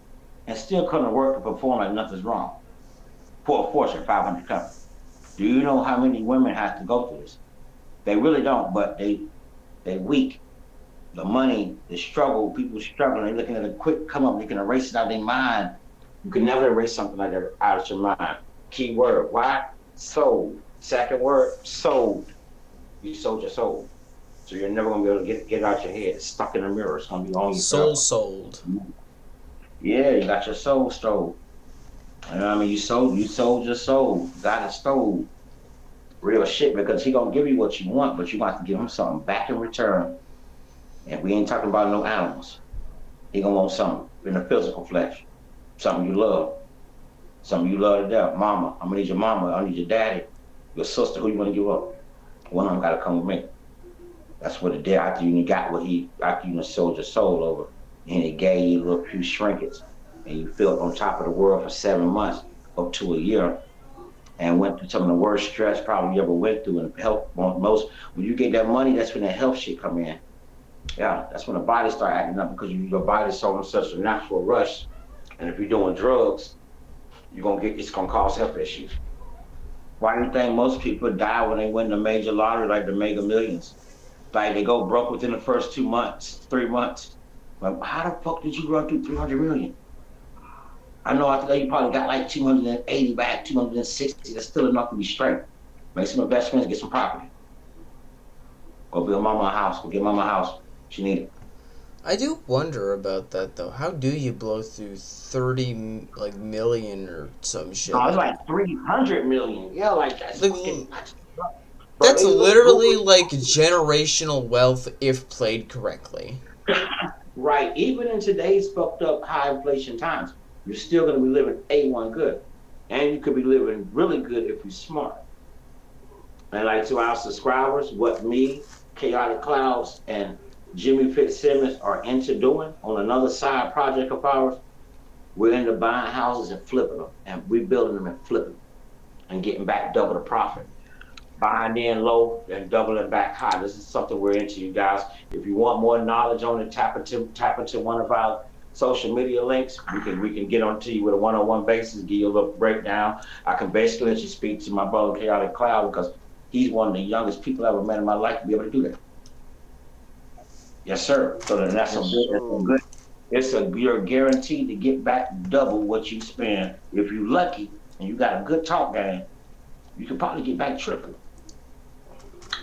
and still come to work and perform like nothing's wrong for a Fortune 500 company. Do you know how many women have to go through this? They really don't, but they weak. The money, the struggle, people struggling, they're looking at a quick come up, they can erase it out of their mind. You can never erase something like that out of your mind. Key word, why? Sold. Second word, sold. You sold your soul. So you're never gonna be able to get it out your head. It's stuck in the mirror. It's gonna be on you Soul forever. sold. Yeah, you got your soul stole. You know what I mean? You sold your soul. Got it stole. Real shit, because he gonna give you what you want, but you want to give him something back in return. And we ain't talking about no animals. He gonna want something in the physical flesh, something you love, something you love to death. Mama, I'm gonna need your mama. I need your daddy, your sister. Who you wanna give up? One of them gotta come with me. That's what it did after you sold your soul over, and he gave you a little few trinkets, and you felt on top of the world for 7 months, up to a year, and went through some of the worst stress probably you ever went through. And health, most when you get that money, that's when that health shit come in. Yeah, that's when the body start acting up because your body's so in such a natural rush. And if you're doing drugs, it's gonna cause health issues. Why do you think most people die when they win the major lottery, like the Mega Millions? Like they go broke within the first 2 months, 3 months. Like, how the fuck did you run through 300 million? I know after that you probably got like 280 back, 260. That's still enough to be straight. Make some investments, get some property. Go build mama a house. Go get mama a house. She need it. I do wonder about that though. How do you blow through 30 million or some shit? No, it's like 300 million. Yeah, like that's Like, fucking. Bro, that's they look literally good. like generational wealth if played correctly. Right. Even in today's fucked up high inflation times, you're still gonna be living A1 good. And you could be living really good if you're smart. And like to our subscribers, what me, Chaotic Clouds, and Jimmy Fitzsimmons are into doing on another side project of ours, we're into buying houses and flipping them, and rebuilding them and flipping them, and getting back double the profit. Buying in low and doubling back high. This is something we're into, you guys. If you want more knowledge on it, tap into one of our social media links. We can get onto you with a one-on-one basis, give you a little breakdown. I can basically let you speak to my brother Chaotic Cloud because he's one of the youngest people I've ever met in my life to be able to do that. Yes, sir. So then that's Yes, a sir. good. You're guaranteed to get back double what you spend. If you're lucky and you got a good talk game, you can probably get back triple.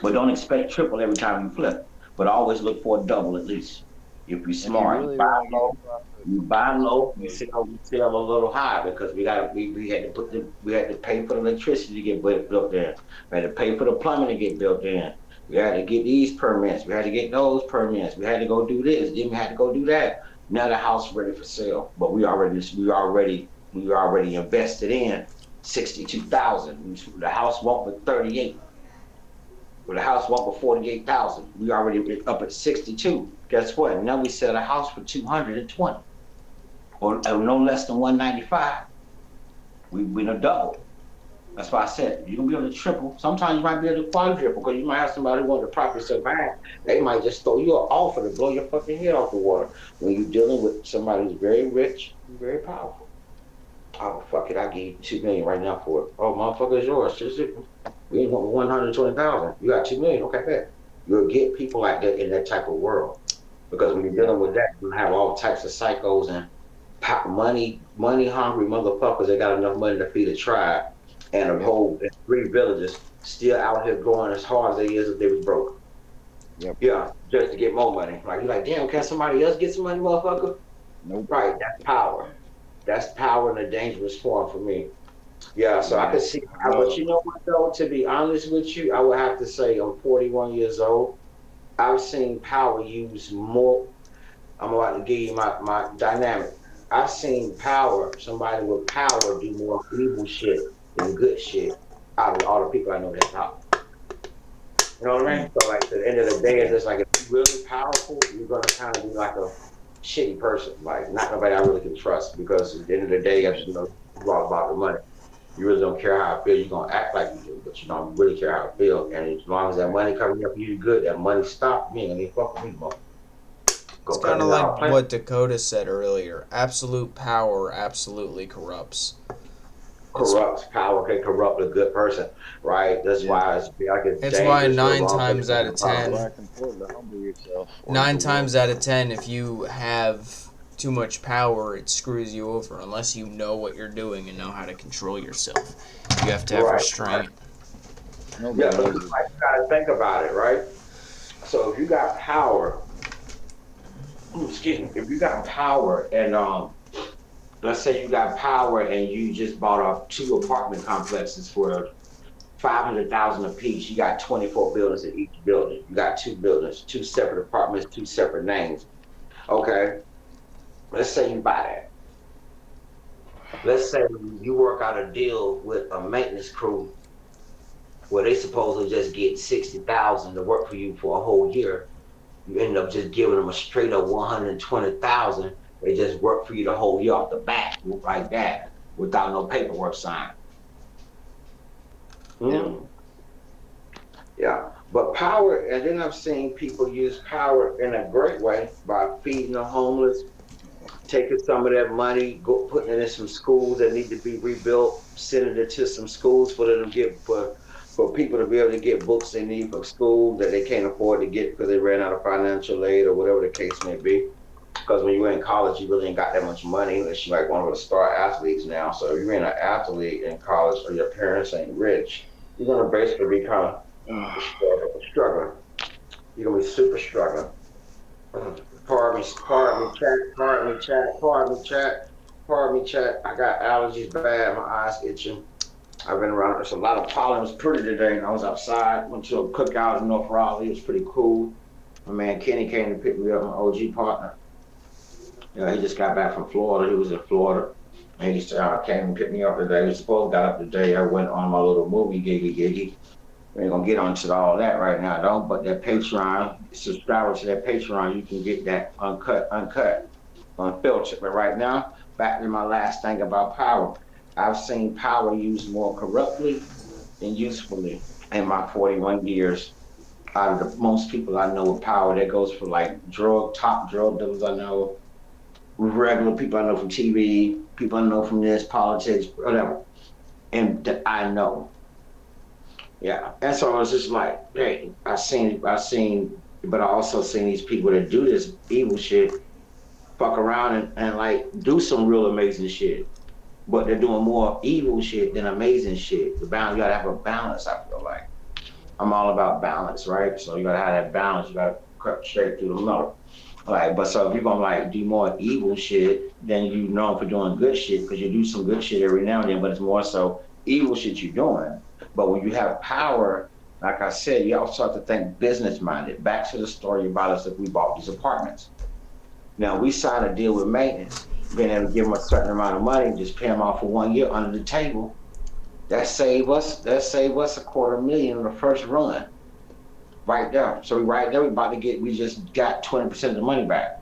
But don't expect triple every time you flip. But always look for a double at least. If you're If you smart, really want to get a profit, you exactly. sell a little high because we had to we had to pay for the electricity to get built in. We had to pay for the plumbing to get built in. We had to get these permits. We had to get those permits. We had to go do this. Then we had to go do that. Now the house ready for sale, but we already invested in 62,000. The house went for 38. Well, the house went for 48,000. We already up at 62. Guess what? Now we sell a house for 220, or no less than 195. We done doubled. That's why I said you're gonna be able to triple. Sometimes you might be able to quadruple because you might have somebody who want to properly survive. They might just throw you an offer to blow your fucking head off the water when you're dealing with somebody who's very rich, very powerful. Oh fuck it, I give you 2 million right now for it. Oh motherfucker, it's yours. We ain't want 120,000. You got 2 million. Okay, bet. You'll get people like that in that type of world because when you're Yeah. dealing with that, you have all types of psychos and money hungry motherfuckers. They got enough money to feed a tribe and a Yep. whole 3 villages still out here going as hard as they is if they was broke. Yep. Yeah, just to get more money. Like you're like, damn, can somebody else get some money, motherfucker? Nope. Right, that's power. That's power in a dangerous form for me. Yeah, so I Yeah. could see, I but love. you know what though? To be honest with you, I would have to say I'm 41 years old. I've seen power used more. I'm about to give you my dynamic. I've seen power, somebody with power do more evil shit than good shit out of all the people I know that power. You know what I Mm. mean? So like at the end of the day, it's Yeah. just like if you're really powerful, you're gonna kind of be like a shitty person, like not nobody I really can trust because at the end of the day, as you know, it's all about the money. You really don't care how I feel. You're gonna act like you do, but you don't really care how I feel. And as long as that money coming up for you good, that money stop, you ain't gonna even fuck with me, mother. It's Go cut kind of me like off. what Dakota said earlier. Absolute power absolutely corrupts. It's Corrupts power can corrupt a good person, right? That's Yeah. why it's like it's it's why dangerous for the nine wrong person times to out of have power. That's why ten, it's important to humble yourself, or nine the world times out of will. 10, if you have too much power, it screws you over unless you know what you're doing and know how to control yourself. You have to have Right, right. restraint. Nobody Yeah, but knows it's it. like you gotta think about it, right? So if you got power, excuse me, if you got power and let's say you got power and you just bought up 2 apartment complexes for 500,000 apiece. You got 24 buildings in each building. You got 2 buildings, 2 separate apartments, 2 separate names. Okay, let's say you buy that. Let's say you work out a deal with a maintenance crew where they supposedly just get 60,000 to work for you for a whole year. You end up just giving them a straight up 120,000. They just work for you the whole year off the bat like that without no paperwork signed. Yep. Mm, yeah, but power, and then I've seen people use power in a great way by feeding the homeless, taking some of that money, go putting it in some schools that need to be rebuilt, sending it to some schools for them to get for people to be able to get books they need for school that they can't afford to get because they ran out of financial aid or whatever the case may be. Because when you're in college, you really ain't got that much money unless you like one of the star athletes now. So if you're an athlete in college or your parents ain't rich, you're gonna basically be kind of struggling. You're gonna be super struggling. Pardon me, chat, pardon me, chat, pardon me, chat, pardon me, chat. I got allergies bad, my eyes itching. I've been around, there's a lot of pollen. It was pretty today, and I was outside, went to a cookout in North Raleigh. It was pretty cool. My man Kenny came to pick me up, my OG partner. Yeah, he just got back from Florida. He was in Florida. And he just came and picked me up today. We supposed to got up today. I went on my little movie giggy. We ain't gonna get onto all that right now, though. But that Patreon, subscribe to that Patreon, you can get that uncut, unfiltered. But right now, back to my last thing about power. I've seen power used more corruptly than usefully in my 41 years. Out of the most people I know with power, that goes for like top drug dealers I know, regular people I know from TV, people I know from this, politics, whatever, and that I know. Yeah. And so I was just like, hey, but I also seen these people that do this evil shit fuck around and like do some real amazing shit. But they're doing more evil shit than amazing shit. You gotta have a balance, I feel like. I'm all about balance, right? So you gotta have that balance. You gotta cut straight through the middle. Like, but so if you're gonna like do more evil shit, then you know for doing good shit because you do some good shit every now and then, but it's more so evil shit you're doing. But when you have power, like I said, you also have to think business minded. Back to the story about us if we bought these apartments. Now we signed a deal with maintenance, being able to give them a certain amount of money, just pay them off for 1 year under the table. That save us $250,000 in the first run, right there. So right there, we just got 20% of the money back.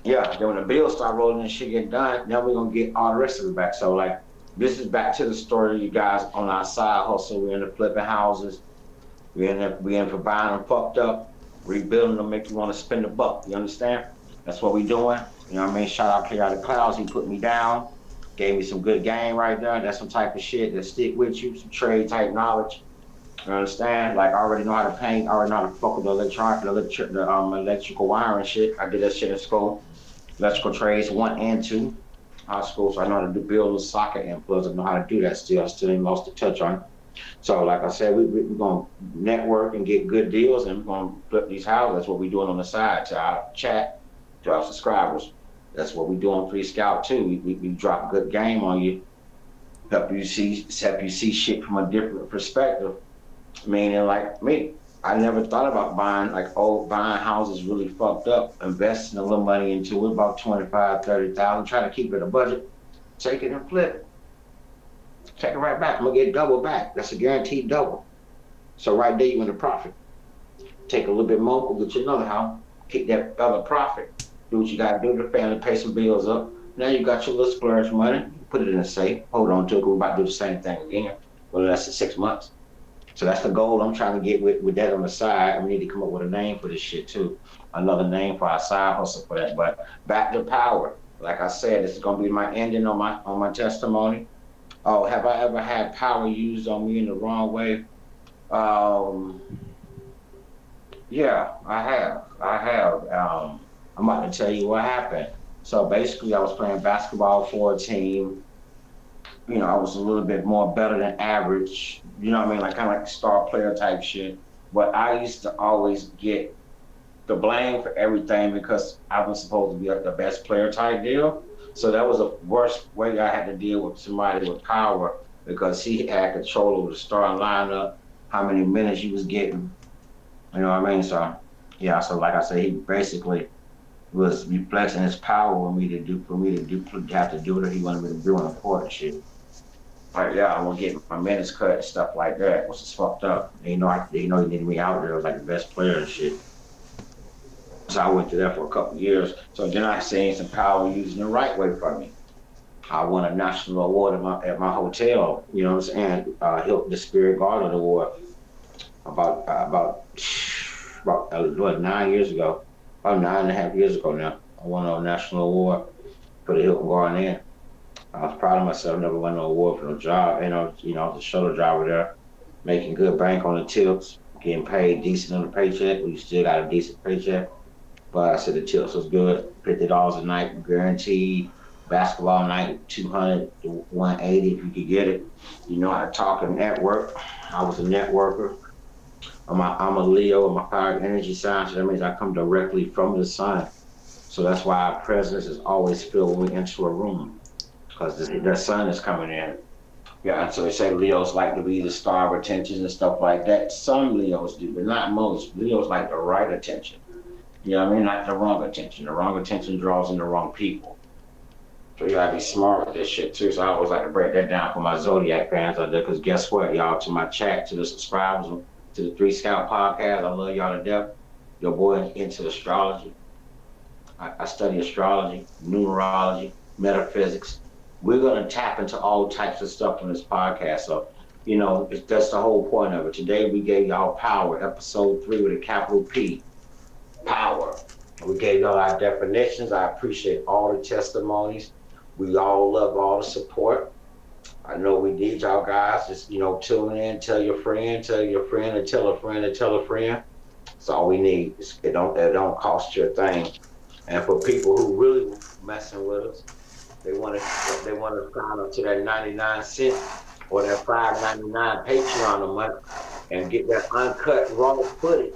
Yeah, then when the bills start rolling and shit get done, then we're gonna get all the rest of it back. So like This is back to the story, you guys, on our side hustle. We're in the flipping houses. We in for buying them fucked up, rebuilding them, make you want to spend a buck. You understand? That's what we doing. You know what I mean? Shout out Clear Out of Clouds. He put me down, gave me some good game right there. That's some type of shit that stick with you, some trade type knowledge. You understand? Like I already know how to paint. I already know how to fuck with the electrical wire and shit. I did that shit in school. Electrical trades 1 and 2 high school, so I know how to do build socket inputs. I know how to do that still. I still ain't lost the touch on it. So, like I said, we're going to network and get good deals, and we're going to flip these houses. That's what we're doing on the side to our chat, to our subscribers. That's what we do on Free Scout too. We drop a good game on you, help you see shit from a different perspective. Meaning, like me, I never thought about buying houses really fucked up, investing a little money into it, about 25, 30,000, trying to keep it a budget, take it and flip it. Take it right back. I'm gonna get double back. That's a guaranteed double. So right there, you in the profit. Take a little bit more, go get you another house, keep that other profit. Do what you gotta do to the family, pay some bills up. Now you got your little splurge money. Put it in a safe. Hold on to it. We're about to do the same thing again. Well, that's in 6 months. So that's the goal I'm trying to get with that on the side. We need to come up with a name for this shit too. Another name for our side hustle for that. But back to power. Like I said, this is gonna be my ending on my testimony. Oh, have I ever had power used on me in the wrong way? Um, yeah, I have. I have. I'm about to tell you what happened. So basically, I was playing basketball for a team. I was a little bit more better than average. You know what I mean? Like kind of like star player type shit. But I used to always get the blame for everything because I was supposed to be like the best player type deal. So that was the worst way I had to deal with somebody with power because he had control over the starting lineup, how many minutes he was getting. You know what I mean? So yeah, so like I said, he basically was flexing his power for me to do have to do what he wanted me to do on the court and shit. Like yeah, I want to get my minutes cut and stuff like that, which is fucked up. And he needed me out there. I was like the best player and shit. So I went to that for a couple of years. So then I seen some power using the right way for me. I won a national award at my hotel. You know what I'm saying? The Spirit Garden Award about 9 years ago, about 9.5 years ago now. I won a national award for the Hilton Garden Inn. I was proud of myself. Never won no award for no job. I was a shuttle driver there, making good bank on the tips, getting paid decent on the paycheck. We still got a decent paycheck. But I said the tips was good. $50 a night guaranteed. Basketball night, 200 to 180 if you could get it. You know how to talk and network. I was a networker. I'm a Leo and my fire energy sign, so that means I come directly from the sun. So that's why our presence is always filled when we enter a room, because the sun is coming in. Yeah, so they say Leos like to be the star of attention and stuff like that. Some Leos do, but not most. Leos like the right attention. You know what I mean? Not the wrong attention. The wrong attention draws in the wrong people. So you gotta be smart with this shit too. So I always like to break that down for my Zodiac fans out there, because guess what, y'all? To my chat, to the subscribers, to the Three Scout podcast, I love y'all to death. Your boy into astrology. I study astrology, numerology, metaphysics. We're gonna tap into all types of stuff on this podcast. So, that's the whole point of it. Today we gave y'all power, episode 3 with a capital P. Power. We gave y'all our definitions. I appreciate all the testimonies. We all love all the support. I know we need y'all guys. Just tune in, tell your friend, and tell a friend, and tell a friend. That's all we need. It don't cost you a thing. And for people who really messing with us, they want to sign up to that 99 cent or that 5.99 Patreon a month and get that uncut raw footage.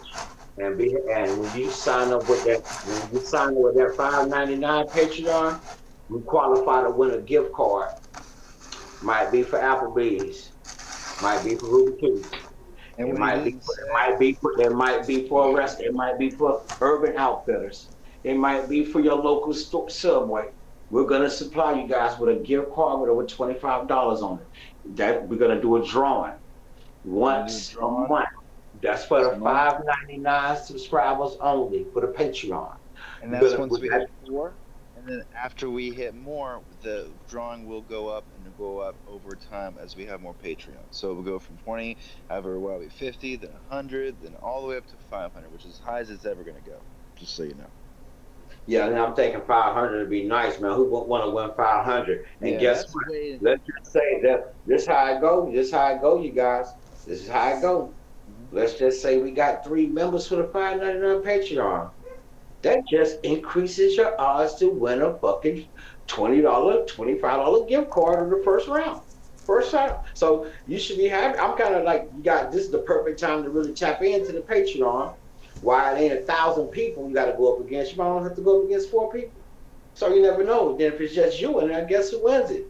And when you sign up with that 5.99 Patreon, you qualify to win a gift card. Might be for Applebee's, might be for Ruby Keys. And It what he might be didn't for, it say, might be for, it might be for a rest. It might be for Urban Outfitters. It might be for your local store, Subway. We're gonna supply you guys with a gift card with over $25 on it. That we're gonna do a drawing we're gonna do a once a drawing month. That's for once a the month, 5.99 subscribers only for the Patreon. and We're that's gonna once with we that, hit 4, and then after we hit more, the drawing will go up and go up over time as we have more Patreons. So we'll go from 20, however, well, 50, then 100, then all the way up to 500, which is as high as it's ever going to go. Just so you know. Yeah, and I'm thinking 500 would be nice, man. Who would want to win 500? And Yeah, guess that's what? way. Let's just say that this how I go. This how I go, you guys. This is how I go. Mhm. Let's just say we got 3 members for the 5.99 Patreon. That just increases your odds to win a fucking $20, $25 gift card in the first round. First time. So you should be happy. I'm kind of like, you got this is the perfect time to really tap into the Patreon. Why it ain't 1,000 people you got to go up against. You might only have to go up against 4 people. So you never know. Then if it's just you and I guess who wins it?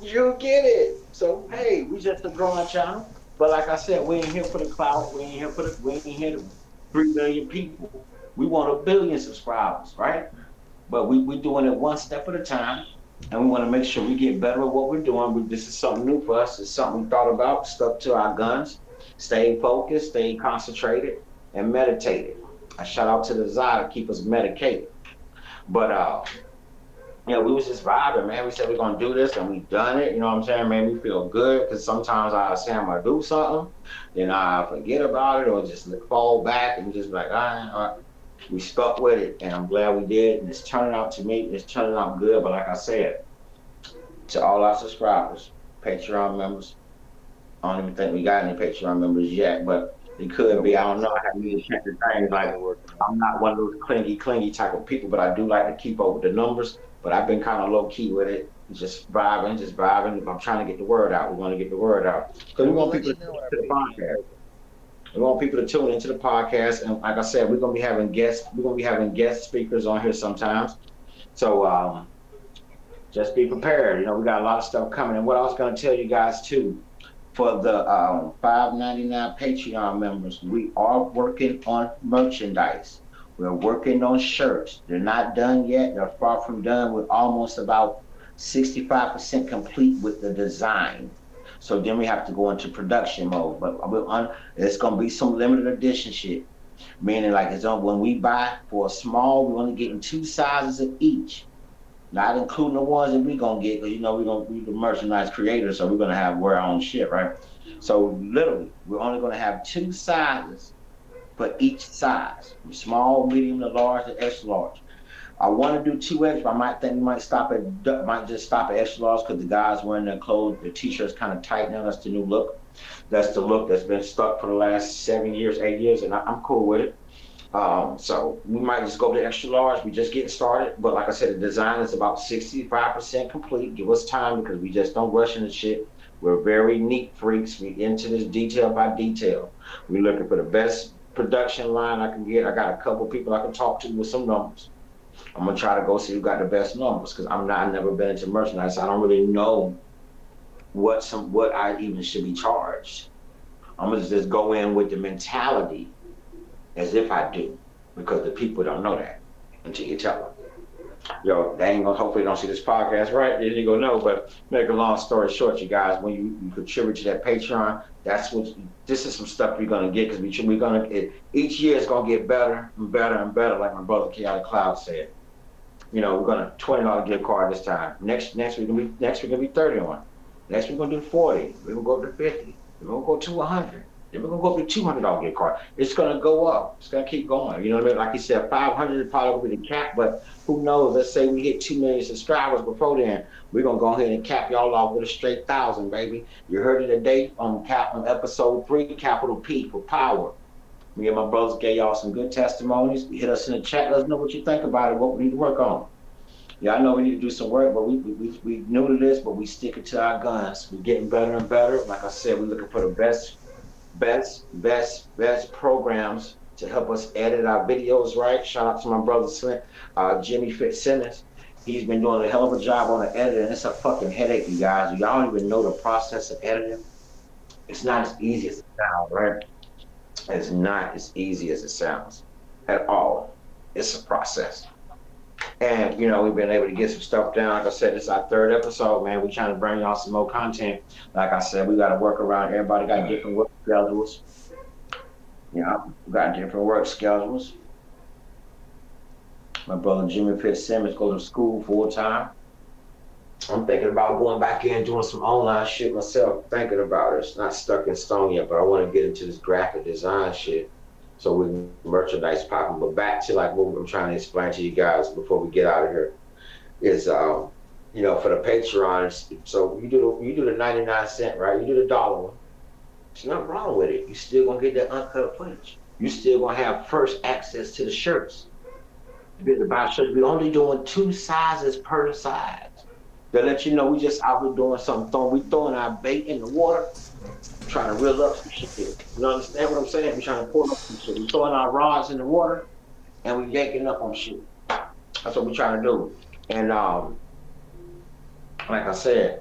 You get it. So hey, we just a growing channel. But like I said, we ain't here for the clout. We ain't here to 3 million people. We want 1 billion subscribers, right? But we doing it one step at a time. And we want to make sure we get better at what we're doing. This is something new for us. It's something we thought about, stuck to our guns, stay focused, stay concentrated, and meditated. A shout out to the Zod to keep us medicated. But yeah, we was just vibing, man. We said we're gonna do this, and we done it. You know what I'm saying? Made me feel good because sometimes I say I'm gonna do something, then I forget about it, or just fall back and just be like, all right. We stuck with it, and I'm glad we did. And it's turning out to me, it's turning out good. But like I said, to all our subscribers, Patreon members, I don't even think we got any Patreon members yet, but it No, could we be. I haven't don't know. set I up a haven't even page yet. checked the things. We're Like still working on I'm not one of those clingy type of people, but I do like to keep up with the numbers. But I've been kind of low key with it, just vibing, just vibing. I'm trying to get the word out. We want to get the word out it. because we And we'll want let people you to know tune when our into the Patreon's podcast. open. We want people to tune into the podcast, and like I said, we're gonna be having guests. We're gonna be having guest speakers on here sometimes. So just be prepared. You know, we got a lot of stuff coming. And what I was gonna tell you guys too, for the 5.99 Patreon members, we are working on merchandise. We're working on shirts. They're not done yet. They're far from done. We're almost about 65% complete with the design. So then we have to go into production mode. But it's gonna be some limited edition shit. Meaning like it's on when we buy for a small, we're only getting 2 sizes of each, not including the ones that we gonna get, because you know we're gonna be the merchandise creators, so we're gonna have wear our own shit, right? So literally, we're only gonna have 2 sizes for each size, from small, medium, to large, to extra large. I want to do 2X, but I might think we might just stop at extra large because the guys wearing their clothes, the t-shirts kind of tight now. That's the new look. That's the look that's been stuck for the last 7 years, 8 years, and I'm cool with it. So we might just go to extra large. We just getting started, but like I said, the design is about 65% complete. Give us time because we just don't rush into shit. We're very neat freaks. We into this detail by detail. We're looking for the best production line I can get. I got a couple people I can talk to with some numbers. I'm gonna try to go see who got the best numbers because I've never been into merchandise. So I don't really know what I even should be charged. I'm gonna just go in with the mentality as if I do, because the people don't know that until you tell them. Yo, they ain't gonna hopefully don't see this podcast, right? They ain't gonna know. But make a long story short, you guys, when you contribute to that Patreon, this is some stuff you're gonna get because we're gonna each year it's gonna get better and better and better, like my brother Chaotic Cloud said. You know, we're gonna $20 gift card this time. Next week gonna be 30 on. Next we're gonna do 40. We're gonna go up to 50. We're gonna go to 100. Then we're gonna go up to $200 gift card. It's gonna go up. It's gonna keep going. You know what I mean? Like you said, 500 probably will be the cap, but who knows? Let's say we hit 2 million subscribers before then. We're gonna go ahead and cap y'all off with a straight 1,000, baby. You heard it today on episode 3, capital P for power. Me and my brothers gave y'all some good testimonies. Hit us in the chat. Let us know what you think about it, what we need to work on. Yeah, I know we need to do some work, but we new to this, but we sticking to our guns. We're getting better and better. Like I said, we're looking for the best programs to help us edit our videos right. Shout out to my brother Jimmy Fitzsimmons. He's been doing a hell of a job on the editing. It's a fucking headache, you guys. Y'all don't even know the process of editing. It's not as easy as it sounds, right? It's not as easy as it sounds at all. It's a process. And you know, we've been able to get some stuff down. Like I said, it's our third episode, man. We're trying to bring y'all some more content. Like I said, we got to work around. Everybody got different work schedules. You know, we got different work schedules. My brother Jimmy Fitzsimmons goes to school full time. I'm thinking about going back in and doing some online shit myself. Thinking about it. It's not stuck in stone yet, but I want to get into this graphic design shit so we can merchandise popping. But back to like what I'm trying to explain to you guys before we get out of here is for the Patreon. So you do the 99 cent, right? You do the dollar one. There's nothing wrong with it. You still gonna get that uncut footage. You still gonna have first access to the shirts. You get to buy shirts. We're only doing 2 sizes per size. They let you know we just out here doing something. We throwing our bait in the water, trying to reel up some shit. You understand what I'm saying? We trying to pull up some shit. We throwing our rods in the water and we yanking up on shit. That's what we trying to do. And like I said,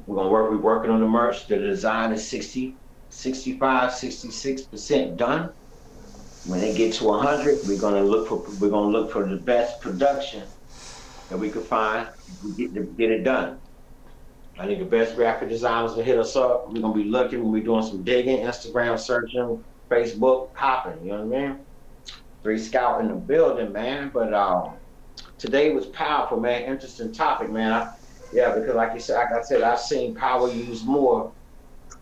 we're working on the merch. The design is 60, 65, 66% done. When they get to 100, we're gonna look for the best production that we could find. We get it done. I think the best graphic designers will hit us up. We're gonna be looking. We'll be doing some digging, Instagram searching, Facebook popping. You know what I mean? Three Scout in the building, man. But today was powerful, man. Interesting topic, man. Yeah, because like I said, I've seen power used more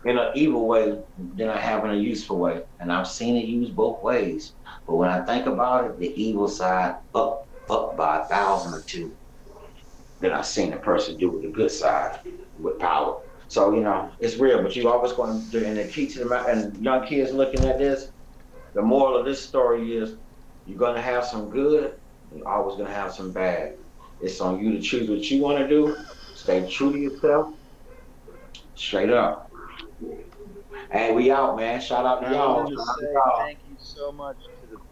in an evil way than I have in a useful way, and I've seen it used both ways. But when I think about it, the evil side up by 1,000 or two than I've seen a person do with the good side with power. So it's real, but you always going to do. And the key to and young kids looking at this, the moral of this story is you're going to have some good, and you're always going to have some bad. It's on you to choose what you want to do. Stay true to yourself, straight up. And we out, man. Shout out to I y'all. wanted to Shout out to say y'all. thank you so much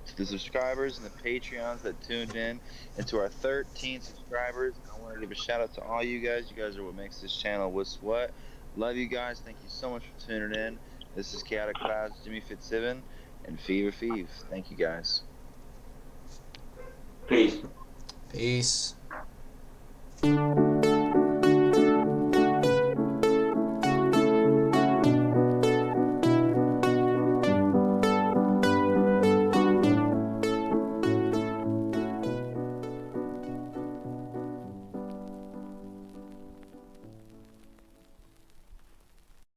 to the subscribers and the Patreons that tuned in, and to our 13 subscribers. I want to give a shout out to all you guys. You guys are what makes this channel what's what. Love you guys. Thank you so much for tuning in. This is Chaotic Clouds, Jimmy Fitzsimmons, and Fever Feeve. Thank you guys. Peace. Peace.